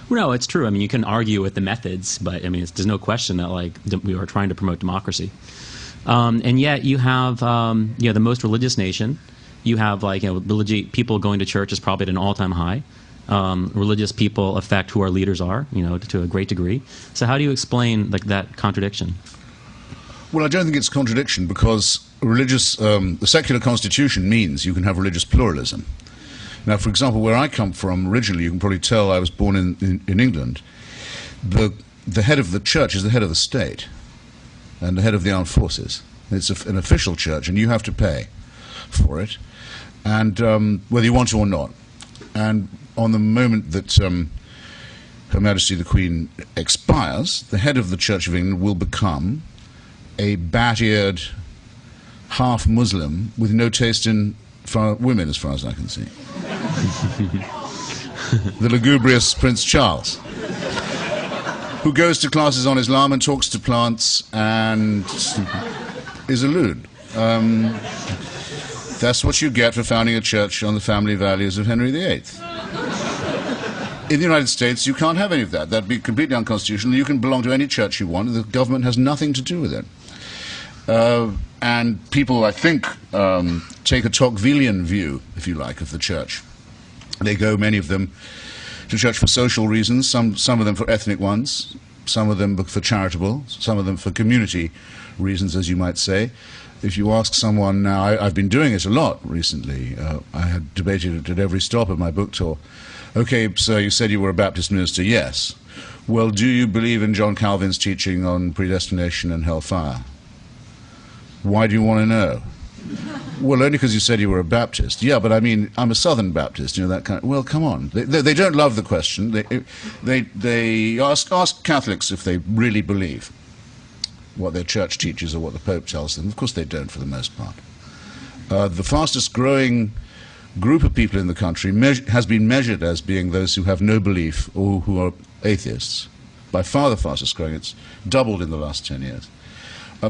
No, it's true. I mean, you can argue with the methods, but I mean, there's no question that we are trying to promote democracy. And yet you have, the most religious nation. You have religious people going to church is probably at an all-time high. Religious people affect who our leaders are, to a great degree. So how do you explain that contradiction? Well, I don't think it's a contradiction because the secular constitution means you can have religious pluralism. Now, for example, where I come from originally, you can probably tell I was born in England. The head of the church is the head of the state and the head of the armed forces. It's an official church, and you have to pay for it, and whether you want to or not. And on the moment that Her Majesty the Queen expires, the head of the Church of England will become a bat-eared half-Muslim with no taste in women, as far as I can see. The lugubrious Prince Charles, who goes to classes on Islam and talks to plants and is a loon. That's what you get for founding a church on the family values of Henry VIII. In the United States, you can't have any of that. That'd be completely unconstitutional. You can belong to any church you want. The government has nothing to do with it. And people, I think, take a Tocquevillian view, if you like, of the church. They go, many of them, to church for social reasons, some of them for ethnic ones, some of them for charitable, some of them for community reasons, as you might say. If you ask someone now, I've been doing it a lot recently. I had debated it at every stop of my book tour. Okay, sir, you said you were a Baptist minister. Yes. Well, do you believe in John Calvin's teaching on predestination and hellfire? Why do you want to know? Well, only because you said you were a Baptist. Yeah, but I mean, I'm a Southern Baptist, that kind of... Well, come on. They don't love the question. They ask Catholics if they really believe what their church teaches or what the Pope tells them. Of course they don't, for the most part. The fastest growing group of people in the country has been measured as being those who have no belief or who are atheists. By far the fastest growing. It's doubled in the last 10 years.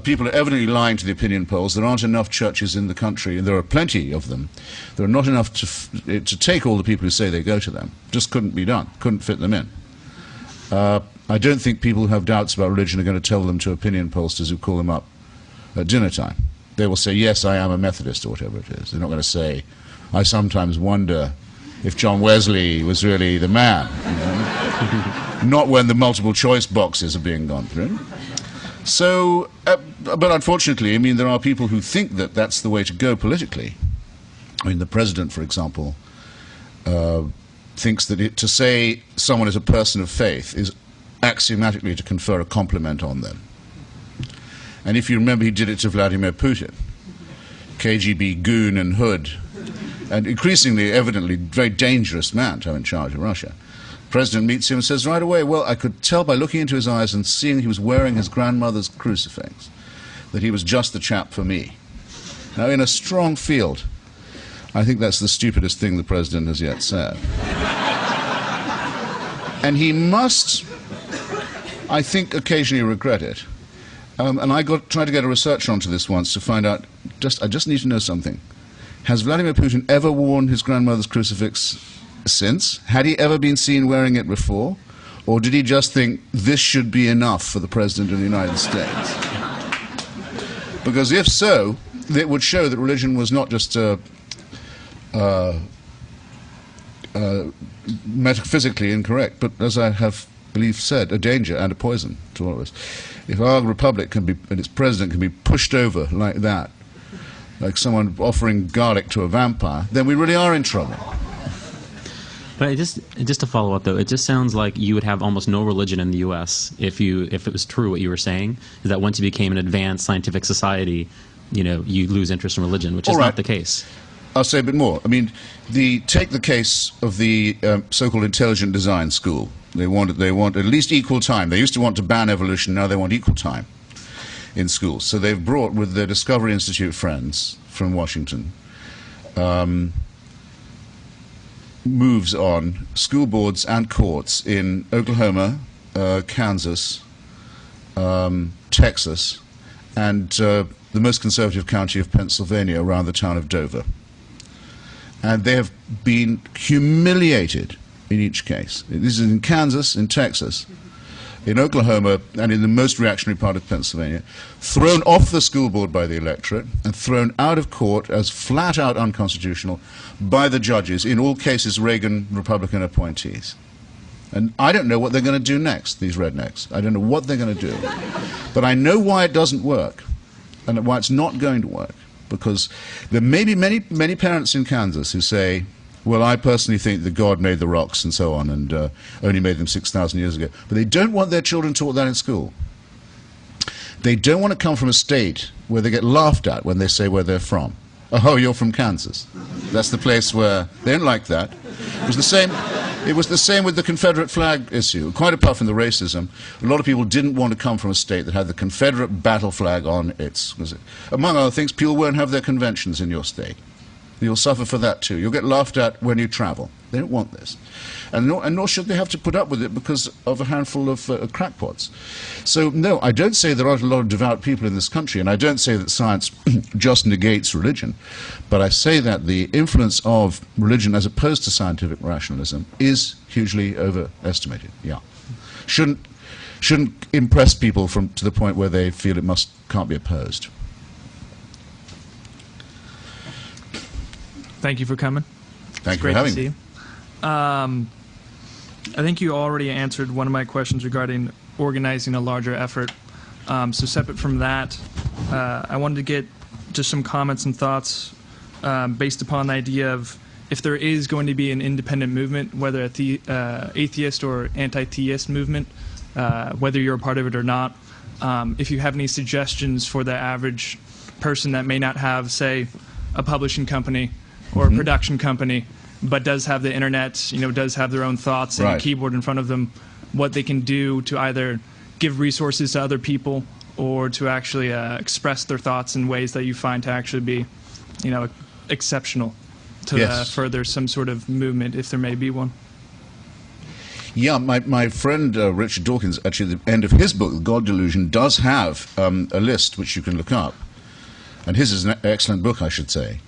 People are evidently lying to the opinion polls. There aren't enough churches in the country, and there are plenty of them. There are not enough to take all the people who say they go to them. Just couldn't be done. Couldn't fit them in. I don't think people who have doubts about religion are going to tell them to opinion pollsters who call them up at dinner time. They will say, yes, I am a Methodist, or whatever it is. They're not going to say, I sometimes wonder if John Wesley was really the man. You know? Not when the multiple choice boxes are being gone through. So, but unfortunately, I mean, there are people who think that that's the way to go politically. I mean, the president, for example, thinks that to say someone is a person of faith is axiomatically to confer a compliment on them. And if you remember, he did it to Vladimir Putin, KGB goon and hood, and increasingly, evidently, very dangerous man to have in charge of Russia. The president meets him and says right away, well, I could tell by looking into his eyes and seeing he was wearing his grandmother's crucifix that he was just the chap for me. Now, in a strong field, I think that's the stupidest thing the president has yet said. And he must, I think, occasionally regret it. And I tried to get a researcher onto this once to find out, I just need to know something. Has Vladimir Putin ever worn his grandmother's crucifix since? Had he ever been seen wearing it before? Or did he just think this should be enough for the President of the United States? Because if so, it would show that religion was not just metaphysically incorrect, but as I have said, a danger and a poison to all of us. If our republic can be, and its president can be pushed over like that, like someone offering garlic to a vampire, then we really are in trouble. But just to follow up, though, it just sounds like you would have almost no religion in the U.S. if it was true what you were saying, is that once you became an advanced scientific society, you lose interest in religion, which is not the case. I'll say a bit more. I mean, take the case of the so-called intelligent design school. They want at least equal time. They used to want to ban evolution. Now they want equal time in schools. So they've brought, with their Discovery Institute friends from Washington, moves on school boards and courts in Oklahoma, Kansas, Texas, and the most conservative county of Pennsylvania around the town of Dover. And they have been humiliated in each case. This is in Kansas, in Texas, in Oklahoma, and in the most reactionary part of Pennsylvania, thrown off the school board by the electorate and thrown out of court as flat-out unconstitutional by the judges, in all cases Reagan Republican appointees. And I don't know what they're going to do next, these rednecks. I don't know what they're going to do. But I know why it doesn't work, and why it's not going to work. Because there may be many parents in Kansas who say, well, I personally think that God made the rocks and so on, and only made them 6,000 years ago. But they don't want their children taught that in school. They don't want to come from a state where they get laughed at when they say where they're from. Oh, you're from Kansas. That's the place where they don't like that. It was the same with the Confederate flag issue. Quite apart from the racism, a lot of people didn't want to come from a state that had the Confederate battle flag on its. Among other things, people won't have their conventions in your state. You'll suffer for that too. You'll get laughed at when you travel. They don't want this. And nor should they have to put up with it because of a handful of crackpots. So, no, I don't say there aren't a lot of devout people in this country, and I don't say that science just negates religion, but I say that the influence of religion as opposed to scientific rationalism is hugely overestimated. Yeah. Shouldn't impress people to the point where they feel it can't be opposed. Thank you for coming. Thank you for having me. I think you already answered one of my questions regarding organizing a larger effort. So separate from that, I wanted to get just some comments and thoughts based upon the idea of if there is going to be an independent movement, whether at the atheist or anti-theist movement, whether you're a part of it or not, if you have any suggestions for the average person that may not have, say, a publishing company or a production company, but does have the internet, does have their own thoughts and a keyboard in front of them, what they can do to either give resources to other people or to actually express their thoughts in ways that you find to actually be exceptional to further some sort of movement, if there may be one. Yeah, my friend Richard Dawkins, actually, at the end of his book, The God Delusion, does have a list which you can look up. And his is an excellent book, I should say,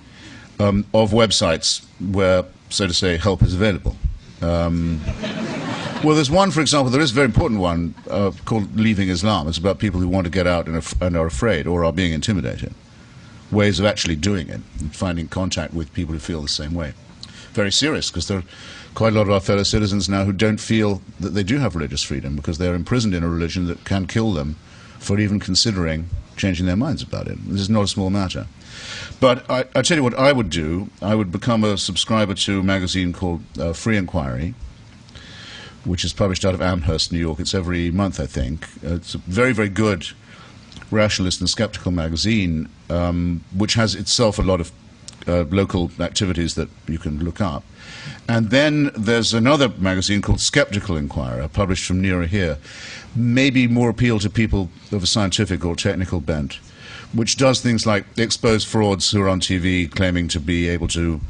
of websites where, so to say, help is available. Well, there's one, for example, there is a very important one called Leaving Islam. It's about people who want to get out and are afraid or are being intimidated. Ways of actually doing it, and finding contact with people who feel the same way. Very serious, because there are quite a lot of our fellow citizens now who don't feel that they do have religious freedom because they're imprisoned in a religion that can kill them for even considering changing their minds about it. This is not a small matter. But I tell you what I would do. I would become a subscriber to a magazine called Free Inquiry, which is published out of Amherst, New York. It's every month, I think. It's a very, very good rationalist and skeptical magazine, which has itself a lot of local activities that you can look up. And then there's another magazine called Skeptical Inquirer, published from nearer here, maybe more appeal to people of a scientific or technical bent, which does things like expose frauds who are on TV claiming to be able to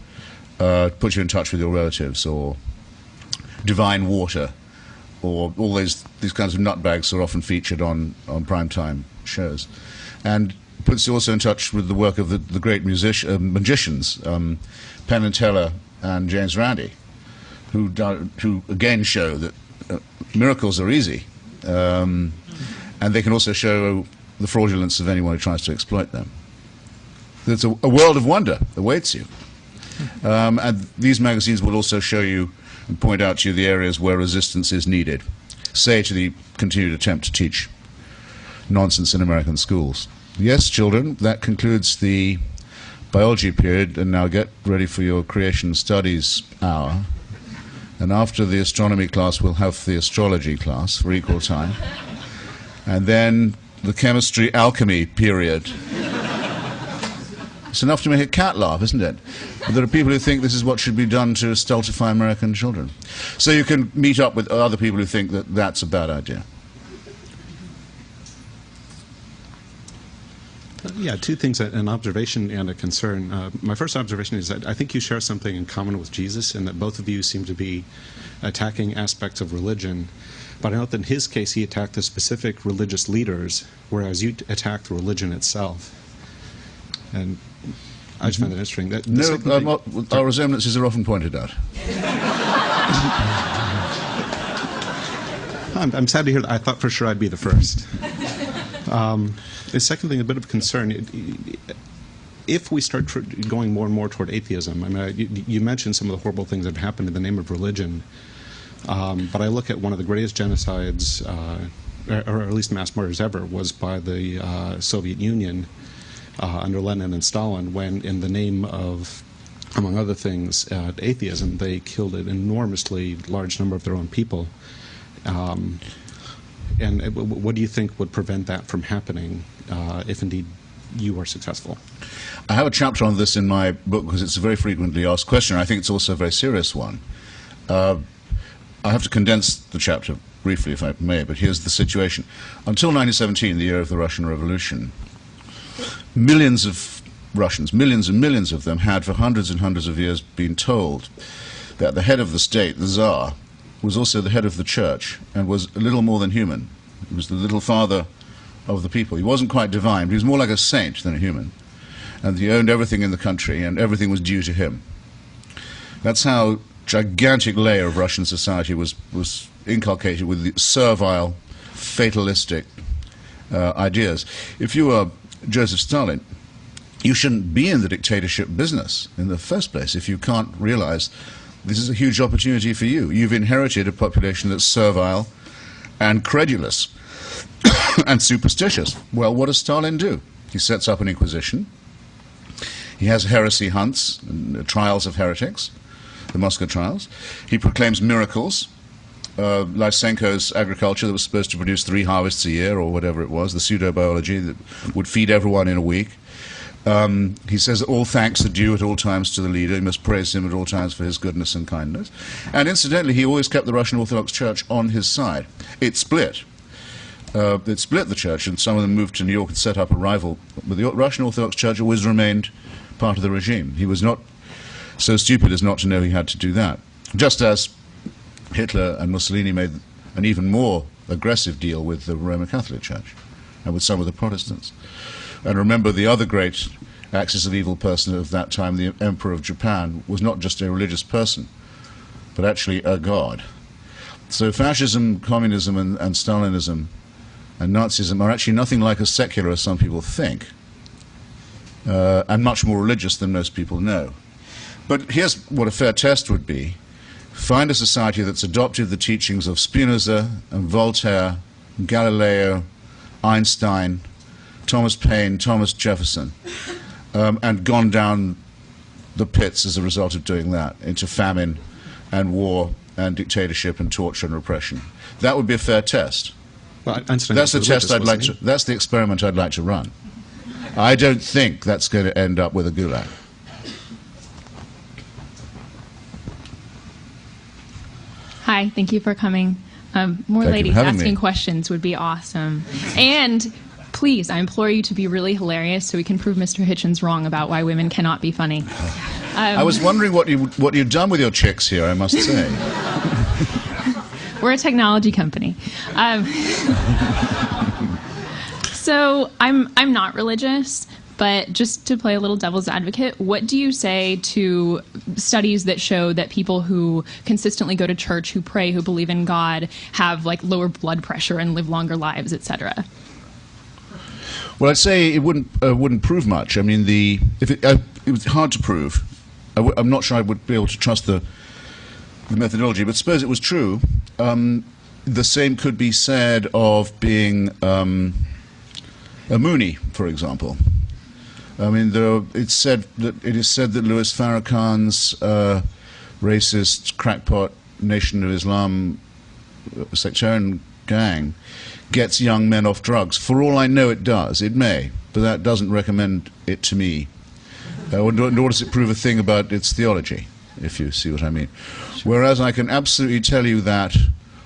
put you in touch with your relatives, or divine water, or all these kinds of nutbags are often featured on primetime shows. And puts you also in touch with the work of the great magicians, Penn and Teller and James Randi, who again show that miracles are easy, and they can also show the fraudulence of anyone who tries to exploit them. There's a world of wonder awaits you. And these magazines will also show you and point out to you the areas where resistance is needed, say to the continued attempt to teach nonsense in American schools. Yes, children, that concludes the biology period, and now get ready for your creation studies hour. And after the astronomy class, we'll have the astrology class for equal time. And then the chemistry alchemy period. It's enough to make a cat laugh, isn't it? But there are people who think this is what should be done to stultify American children. So you can meet up with other people who think that that's a bad idea. Yeah, two things, an observation and a concern. My first observation is that I think you share something in common with Jesus, in that both of you seem to be attacking aspects of religion. But I note that in his case, he attacked the specific religious leaders, whereas you attacked the religion itself. And I just find that interesting. Our resemblances are often pointed out. I'm sad to hear that. I thought for sure I'd be the first. The second thing, a bit of concern, if we start going more and more toward atheism, I mean, you mentioned some of the horrible things that have happened in the name of religion, but I look at one of the greatest genocides, or at least mass murders ever, was by the Soviet Union under Lenin and Stalin, when in the name of, among other things, atheism, they killed an enormously large number of their own people. And what do you think would prevent that from happening if indeed you are successful? I have a chapter on this in my book because it's a very frequently asked question. I think it's also a very serious one. I have to condense the chapter briefly, if I may, but here's the situation. Until 1917, the year of the Russian Revolution, millions of Russians, millions and millions of them, had for hundreds and hundreds of years been told that the head of the state, the Tsar, was also the head of the church and was a little more than human. He was the little father of the people. He wasn't quite divine, but he was more like a saint than a human. And he owned everything in the country, and everything was due to him. That's how gigantic layer of Russian society was inculcated with the servile, fatalistic ideas. If you were Joseph Stalin, you shouldn't be in the dictatorship business in the first place if you can't realize this is a huge opportunity for you. You've inherited a population that's servile and credulous and superstitious. Well, what does Stalin do? He sets up an inquisition. He has heresy hunts and trials of heretics, the Moscow trials. He proclaims miracles. Lysenko's agriculture that was supposed to produce 3 harvests a year, or whatever it was, the pseudo-biology that would feed everyone in a week. He says that all thanks are due at all times to the leader. You must praise him at all times for his goodness and kindness. And incidentally, he always kept the Russian Orthodox Church on his side. It split. It split the church, and some of them moved to New York and set up a rival. But the Russian Orthodox Church always remained part of the regime. He was not so stupid as not to know he had to do that. Just as Hitler and Mussolini made an even more aggressive deal with the Roman Catholic Church and with some of the Protestants. And remember, the other great axis of evil person of that time, the Emperor of Japan, was not just a religious person, but actually a god. So fascism, communism, and Stalinism and Nazism are actually nothing like as secular as some people think, and much more religious than most people know. But here's what a fair test would be. Find a society that's adopted the teachings of Spinoza and Voltaire, Galileo, Einstein, Thomas Paine, Thomas Jefferson, and gone down the pits as a result of doing that, into famine and war and dictatorship and torture and repression. That would be a fair test. Well, Einstein That's the was test I'd like religious, to. That's the experiment I'd like to run. I don't think that's going to end up with a gulag. Hi, thank you for coming. More Thank you ladies for having asking me. questions would be awesome. And please, I implore you to be really hilarious so we can prove Mr. Hitchens wrong about why women cannot be funny. I was wondering what you've done with your chicks here, I must say. We're a technology company. So I'm not religious, but just to play a little devil's advocate, what do you say to studies that show that people who consistently go to church, who pray, who believe in God, have like lower blood pressure and live longer lives, etc.? Well, I'd say it wouldn't prove much. I mean, it was hard to prove. I'm not sure I would be able to trust the methodology, but suppose it was true. The same could be said of being a Moonie, for example. I mean, it is said that Louis Farrakhan's racist, crackpot, Nation of Islam sectarian gang gets young men off drugs. For all I know, it does. It may, but that doesn't recommend it to me. Nor does it prove a thing about its theology, if you see what I mean. Whereas I can absolutely tell you that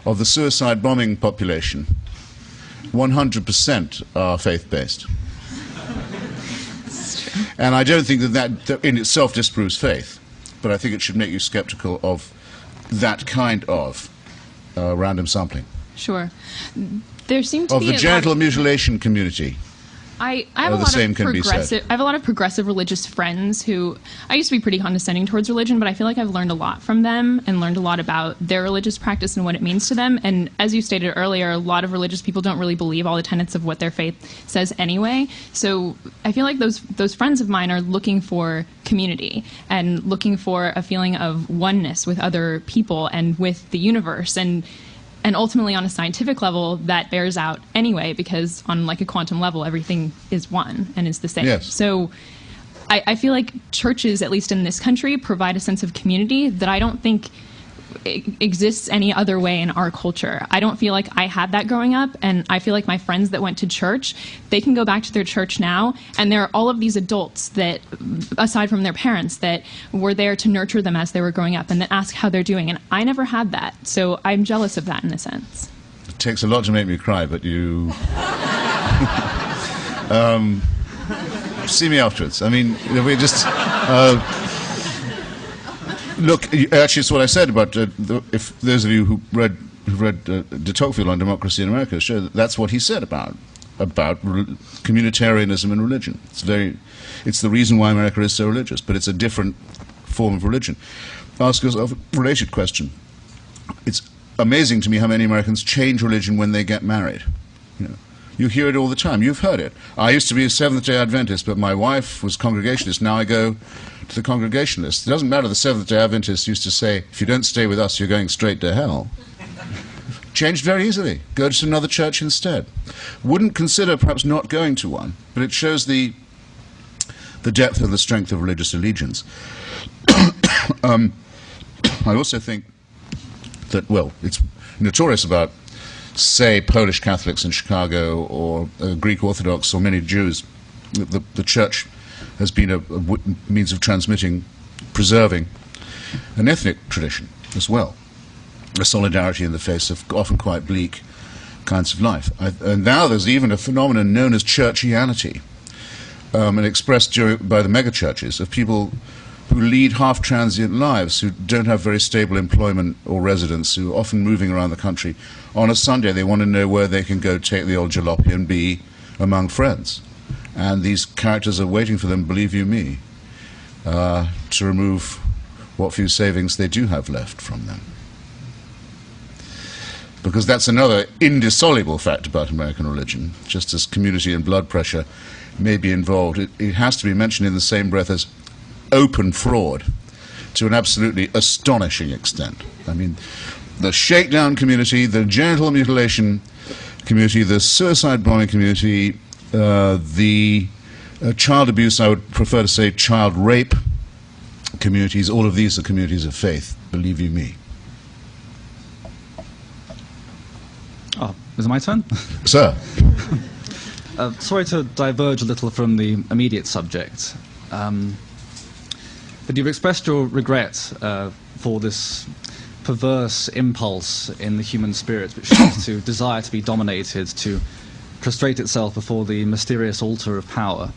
of the suicide bombing population, 100% are faith-based. And I don't think that in itself disproves faith, but I think it should make you skeptical of that kind of random sampling. Sure. There seem to Of be the genital mutilation community. I have the a lot same of can be said. progressive. I have a lot of progressive religious friends who I used to be pretty condescending towards religion, but I feel like I've learned a lot from them and learned a lot about their religious practice and what it means to them. And as you stated earlier, a lot of religious people don't really believe all the tenets of what their faith says anyway. So I feel like those friends of mine are looking for community and looking for a feeling of oneness with other people and with the universe, and ultimately, on a scientific level, that bears out anyway, because on like a quantum level, everything is one and is the same. Yes. So I feel like churches, at least in this country, provide a sense of community that I don't think exists any other way in our culture. I don't feel like I had that growing up, and I feel like my friends that went to church, they can go back to their church now, and there are all of these adults that, aside from their parents, that were there to nurture them as they were growing up and that ask how they're doing, and I never had that, so I'm jealous of that in a sense. It takes a lot to make me cry, but you... see me afterwards. I mean, we just... Look, actually, it's what I said about if those of you who read de Tocqueville on Democracy in America show that's what he said about communitarianism and religion. It's the reason why America is so religious, but it's a different form of religion. Ask us a related question. It's amazing to me how many Americans change religion when they get married. You hear it all the time. You've heard it. I used to be a Seventh-day Adventist, but my wife was Congregationalist. Now I go to the Congregationalists. It doesn't matter. The Seventh-day Adventists used to say, if you don't stay with us, you're going straight to hell. Changed very easily. Go to another church instead. Wouldn't consider perhaps not going to one, but it shows the depth and the strength of religious allegiance. I also think that, well, it's notorious about, say, Polish Catholics in Chicago or Greek Orthodox or many Jews. The church has been a means of transmitting, preserving an ethnic tradition as well, a solidarity in the face of often quite bleak kinds of life. And now there's even a phenomenon known as churchianity, and expressed by the megachurches of people who lead half-transient lives, who don't have very stable employment or residence, who are often moving around the country. On a Sunday, they want to know where they can go take the old jalopy and be among friends. And these characters are waiting for them, believe you me, to remove what few savings they do have left from them. Because that's another indissoluble fact about American religion. Just as community and blood pressure may be involved, it has to be mentioned in the same breath as open fraud to an absolutely astonishing extent. I mean, the shakedown community, the genital mutilation community, the suicide bombing community, the child abuse, I would prefer to say child rape communities, all of these are communities of faith, believe you me. Oh, is it my turn? Sir. Sorry to diverge a little from the immediate subject, but you've expressed your regret for this perverse impulse in the human spirit which seems to desire to be dominated, to prostrate itself before the mysterious altar of power.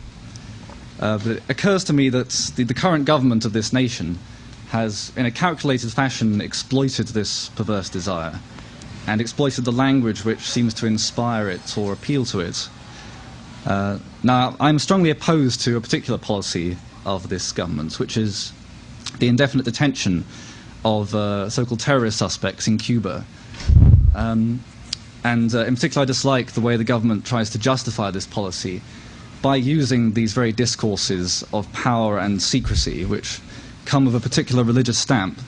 But it occurs to me that the current government of this nation has, in a calculated fashion, exploited this perverse desire and exploited the language which seems to inspire it or appeal to it. Now, I'm strongly opposed to a particular policy of this government, which is the indefinite detention of so-called terrorist suspects in Cuba. And in particular, I dislike the way the government tries to justify this policy by using these very discourses of power and secrecy, which come with a particular religious stamp.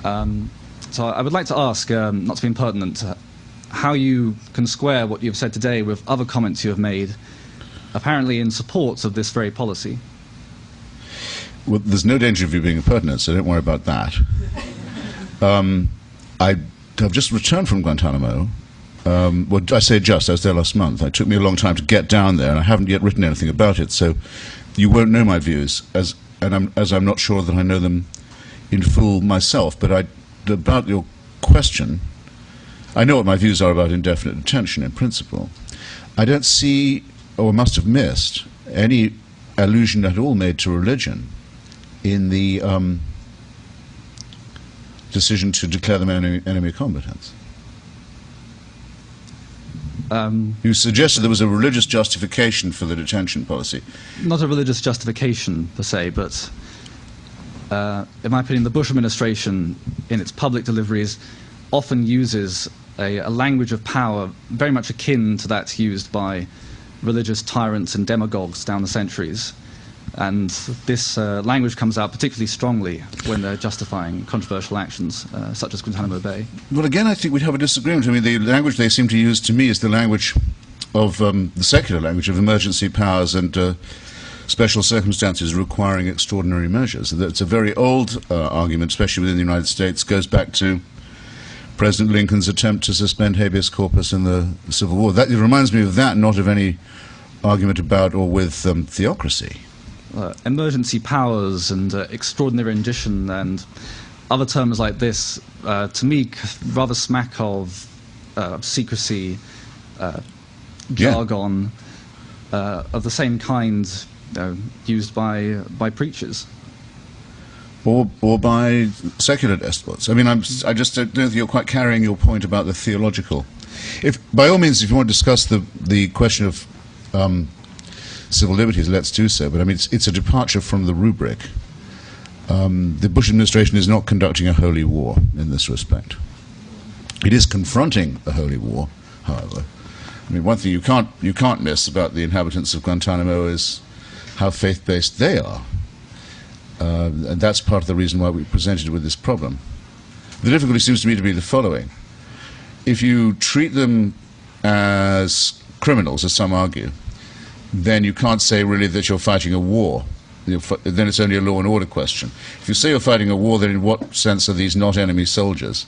So I would like to ask, not to be impertinent, how you can square what you've said today with other comments you have made, apparently in support of this very policy. Well, there's no danger of you being impertinent, so don't worry about that. I have just returned from Guantanamo. Well, I say just, I was there last month. It took me a long time to get down there, and I haven't yet written anything about it, so you won't know my views, as I'm not sure that I know them in full myself. But about your question, I know what my views are about indefinite detention in principle. I don't see, or must have missed, any allusion at all made to religion in the decision to declare them enemy combatants. You suggested there was a religious justification for the detention policy. Not a religious justification, per se, but in my opinion, the Bush administration, in its public deliveries, often uses a language of power very much akin to that used by religious tyrants and demagogues down the centuries. And this language comes out particularly strongly when they're justifying controversial actions, such as Guantanamo Bay. Well, again, I think we'd have a disagreement. I mean, the language they seem to use to me is the language of the secular language of emergency powers and special circumstances requiring extraordinary measures. It's a very old argument, especially within the United States, goes back to President Lincoln's attempt to suspend habeas corpus in the Civil War. It reminds me of that, not of any argument about or with theocracy. Emergency powers and extraordinary rendition and other terms like this, to me, rather smack of secrecy, jargon, of the same kind used by preachers. Or by secular despots. I mean, I just don't think you're quite carrying your point about the theological. By all means, if you want to discuss the question of civil liberties, let's do so. But I mean, it's a departure from the rubric. The Bush administration is not conducting a holy war in this respect. It is confronting a holy war, however. I mean, one thing you can't miss about the inhabitants of Guantanamo is how faith-based they are. And that's part of the reason why we presented with this problem. The difficulty seems to me to be the following. If you treat them as criminals, as some argue, then you can't say really that you're fighting a war. Then it's only a law and order question. If you say you're fighting a war, then in what sense are these not enemy soldiers?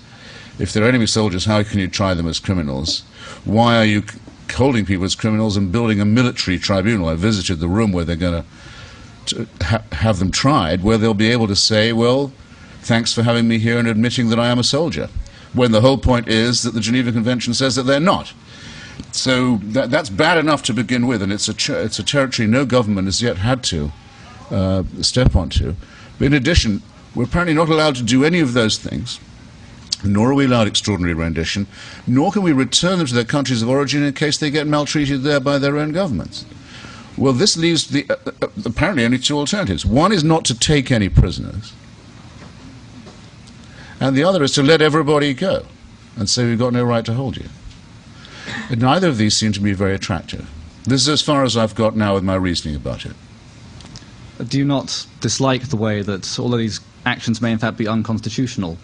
If they're enemy soldiers, how can you try them as criminals? Why are you holding people as criminals and building a military tribunal? I visited the room where they're going to have them tried, where they'll be able to say, well, thanks for having me here and admitting that I am a soldier, when the whole point is that the Geneva Convention says that they're not. So that's bad enough to begin with, and it's a territory no government has yet had to step onto. But in addition, we're apparently not allowed to do any of those things, nor are we allowed extraordinary rendition, nor can we return them to their countries of origin in case they get maltreated there by their own governments. Well, this leaves apparently only two alternatives. One is not to take any prisoners, and the other is to let everybody go and say we've got no right to hold you. And neither of these seem to be very attractive. This is as far as I've got now with my reasoning about it. Do you not dislike the way that all of these actions may in fact be unconstitutional?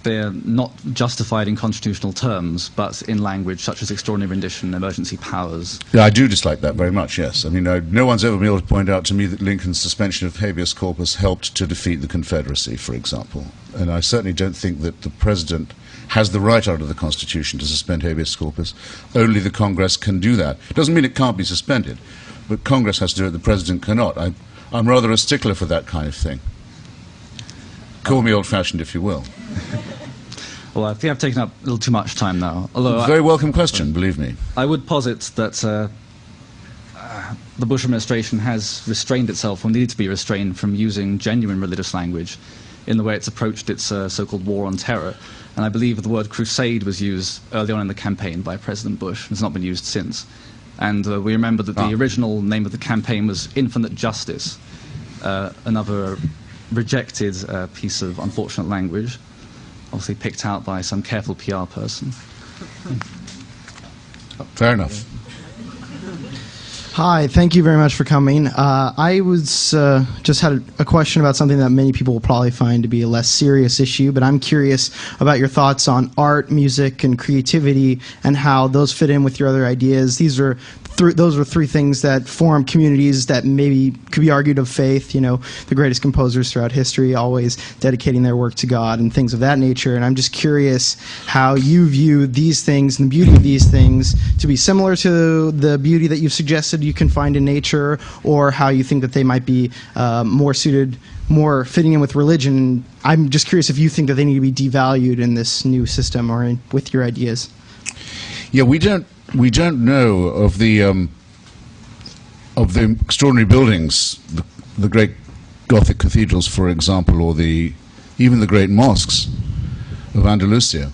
They're not justified in constitutional terms, but in language such as extraordinary rendition, emergency powers. Yeah, I do dislike that very much, yes. I mean, no one's ever been able to point out to me that Lincoln's suspension of habeas corpus helped to defeat the Confederacy, for example. And I certainly don't think that the President has the right under the Constitution to suspend habeas corpus. Only the Congress can do that. It doesn't mean it can't be suspended, but Congress has to do it, the President cannot. I'm rather a stickler for that kind of thing. Call me old-fashioned if you will. Well, I think I've taken up a little too much time now. Although very welcome question, believe me. I would posit that the Bush administration has restrained itself, or needed to be restrained, from using genuine religious language in the way it's approached its so-called war on terror. And I believe the word crusade was used early on in the campaign by President Bush, and it's not been used since. And we remember that the original name of the campaign was Infinite Justice, another rejected piece of unfortunate language, obviously picked out by some careful PR person. Fair enough. Hi, thank you very much for coming. I was just had a question about something that many people will probably find to be a less serious issue, but I'm curious about your thoughts on art, music, and creativity, and how those fit in with your other ideas. Those were three things that form communities that maybe could be argued of faith. You know, the greatest composers throughout history always dedicating their work to God and things of that nature. And I'm just curious how you view these things and the beauty of these things to be similar to the beauty that you've suggested you can find in nature, or how you think that they might be more suited, more fitting in with religion. I'm just curious if you think that they need to be devalued in this new system or with your ideas. Yeah, we don't know of the extraordinary buildings, the great Gothic cathedrals, for example, or even the great mosques of Andalusia.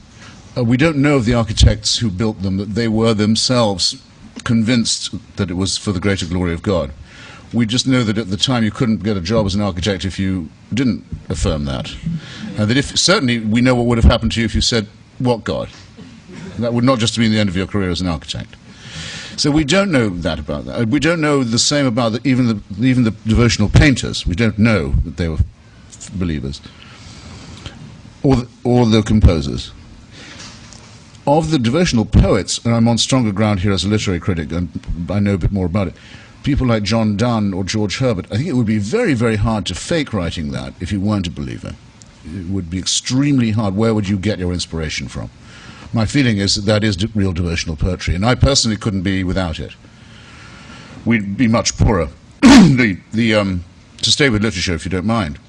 We don't know of the architects who built them, that they were themselves convinced that it was for the greater glory of God. We just know that at the time you couldn't get a job as an architect if you didn't affirm that. And that certainly we know what would have happened to you if you said, "What God?" That would not just mean the end of your career as an architect. So we don't know that about that. We don't know the same about even the devotional painters. We don't know that they were believers. Or the composers. Of the devotional poets, and I'm on stronger ground here as a literary critic, and I know a bit more about it, people like John Donne or George Herbert, I think it would be very, very hard to fake writing that if you weren't a believer. It would be extremely hard. Where would you get your inspiration from? My feeling is that is real devotional poetry, and I personally couldn't be without it. We'd be much poorer. To stay with literature, if you don't mind.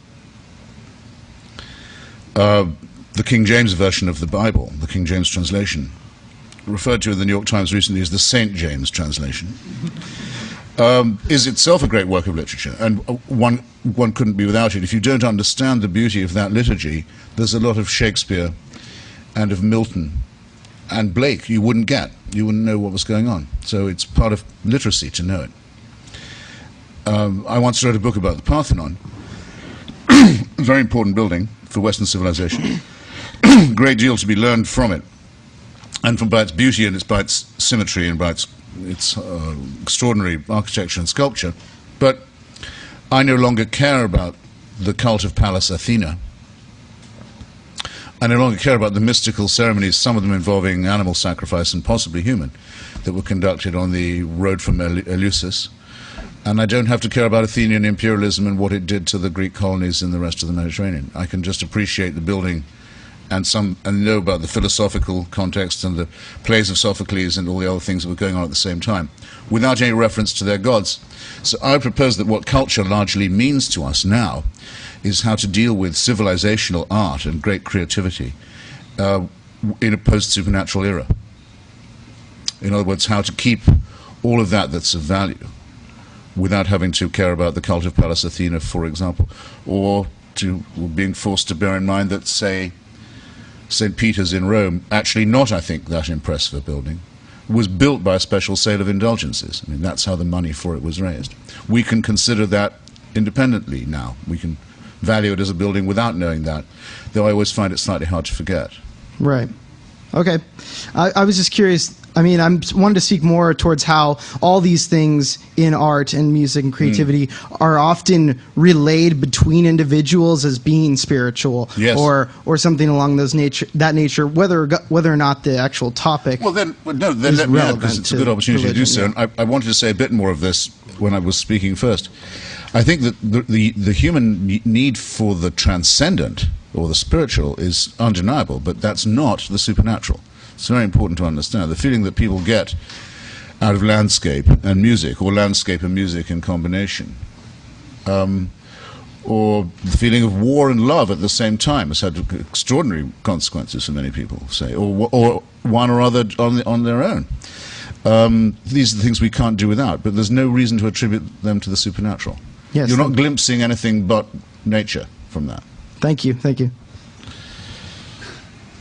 The King James version of the Bible, the King James translation, referred to in the New York Times recently as the St. James translation, is itself a great work of literature, and one couldn't be without it. If you don't understand the beauty of that liturgy, there's a lot of Shakespeare and of Milton and Blake you wouldn't get. You wouldn't know what was going on. So it's part of literacy to know it. I once wrote a book about the Parthenon, a very important building for Western civilization. Great deal to be learned from it, and by its beauty and by its symmetry and by its extraordinary architecture and sculpture. But I no longer care about the cult of Pallas Athena. I no longer care about the mystical ceremonies, some of them involving animal sacrifice and possibly human, that were conducted on the road from Eleusis. And I don't have to care about Athenian imperialism and what it did to the Greek colonies in the rest of the Mediterranean. I can just appreciate the building and know about the philosophical context and the plays of Sophocles and all the other things that were going on at the same time, without any reference to their gods. So I propose that what culture largely means to us now is how to deal with civilizational art and great creativity in a post-supernatural era. In other words, how to keep all of that's of value without having to care about the cult of Pallas Athena, for example, or being forced to bear in mind that, say, St. Peter's in Rome, actually not, I think, that impressive a building, was built by a special sale of indulgences. I mean, that's how the money for it was raised. We can consider that independently now. We can value it as a building without knowing that, though I always find it slightly hard to forget. Right. Okay. I was just curious. I mean, I wanted to speak more towards how all these things in art and music and creativity are often relayed between individuals as being spiritual, yes, or something along that nature, whether or not the actual topic. Well, then let me add, because it's a good opportunity to do so. Yeah. And I wanted to say a bit more of this when I was speaking first. I think that the human need for the transcendent or the spiritual is undeniable, but that's not the supernatural. It's very important to understand. The feeling that people get out of landscape and music, or landscape and music in combination, or the feeling of war and love at the same time has had extraordinary consequences for many people, say, or one or other on their own. These are the things we can't do without, but there's no reason to attribute them to the supernatural. Yes, you're not glimpsing anything but nature from that. Thank you. Thank you.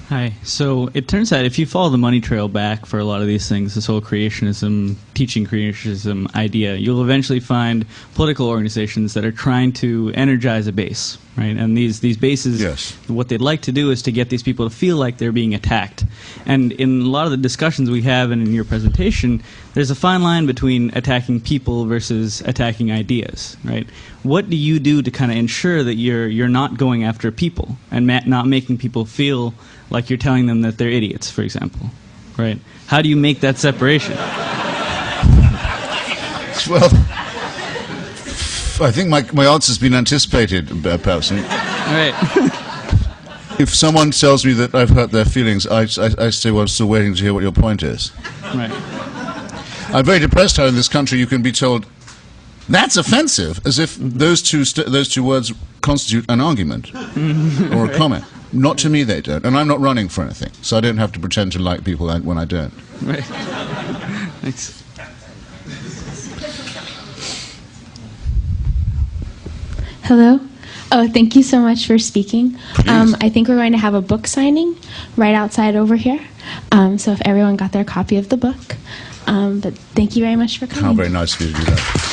Hi. So it turns out if you follow the money trail back for a lot of these things, this whole creationism, teaching creationism idea, you'll eventually find political organizations that are trying to energize a base, right? And these bases, yes, what they'd like to do is to get these people to feel like they're being attacked. And in a lot of the discussions we have and in your presentation, there's a fine line between attacking people versus attacking ideas, right? What do you do to kind of ensure that you're not going after people and not making people feel like you're telling them that they're idiots, for example, right? How do you make that separation? Well, I think my answer's been anticipated, perhaps. Right. If someone tells me that I've hurt their feelings, I say, well, I'm still waiting to hear what your point is. Right. I'm very depressed how in this country you can be told, that's offensive, as if those two words constitute an argument or a comment. Not to me, they don't. And I'm not running for anything, so I don't have to pretend to like people when I don't. Right. Thanks. Hello. Oh, thank you so much for speaking. I think we're going to have a book signing right outside over here. So if everyone got their copy of the book. But thank you very much for coming. How very nice of you to do that.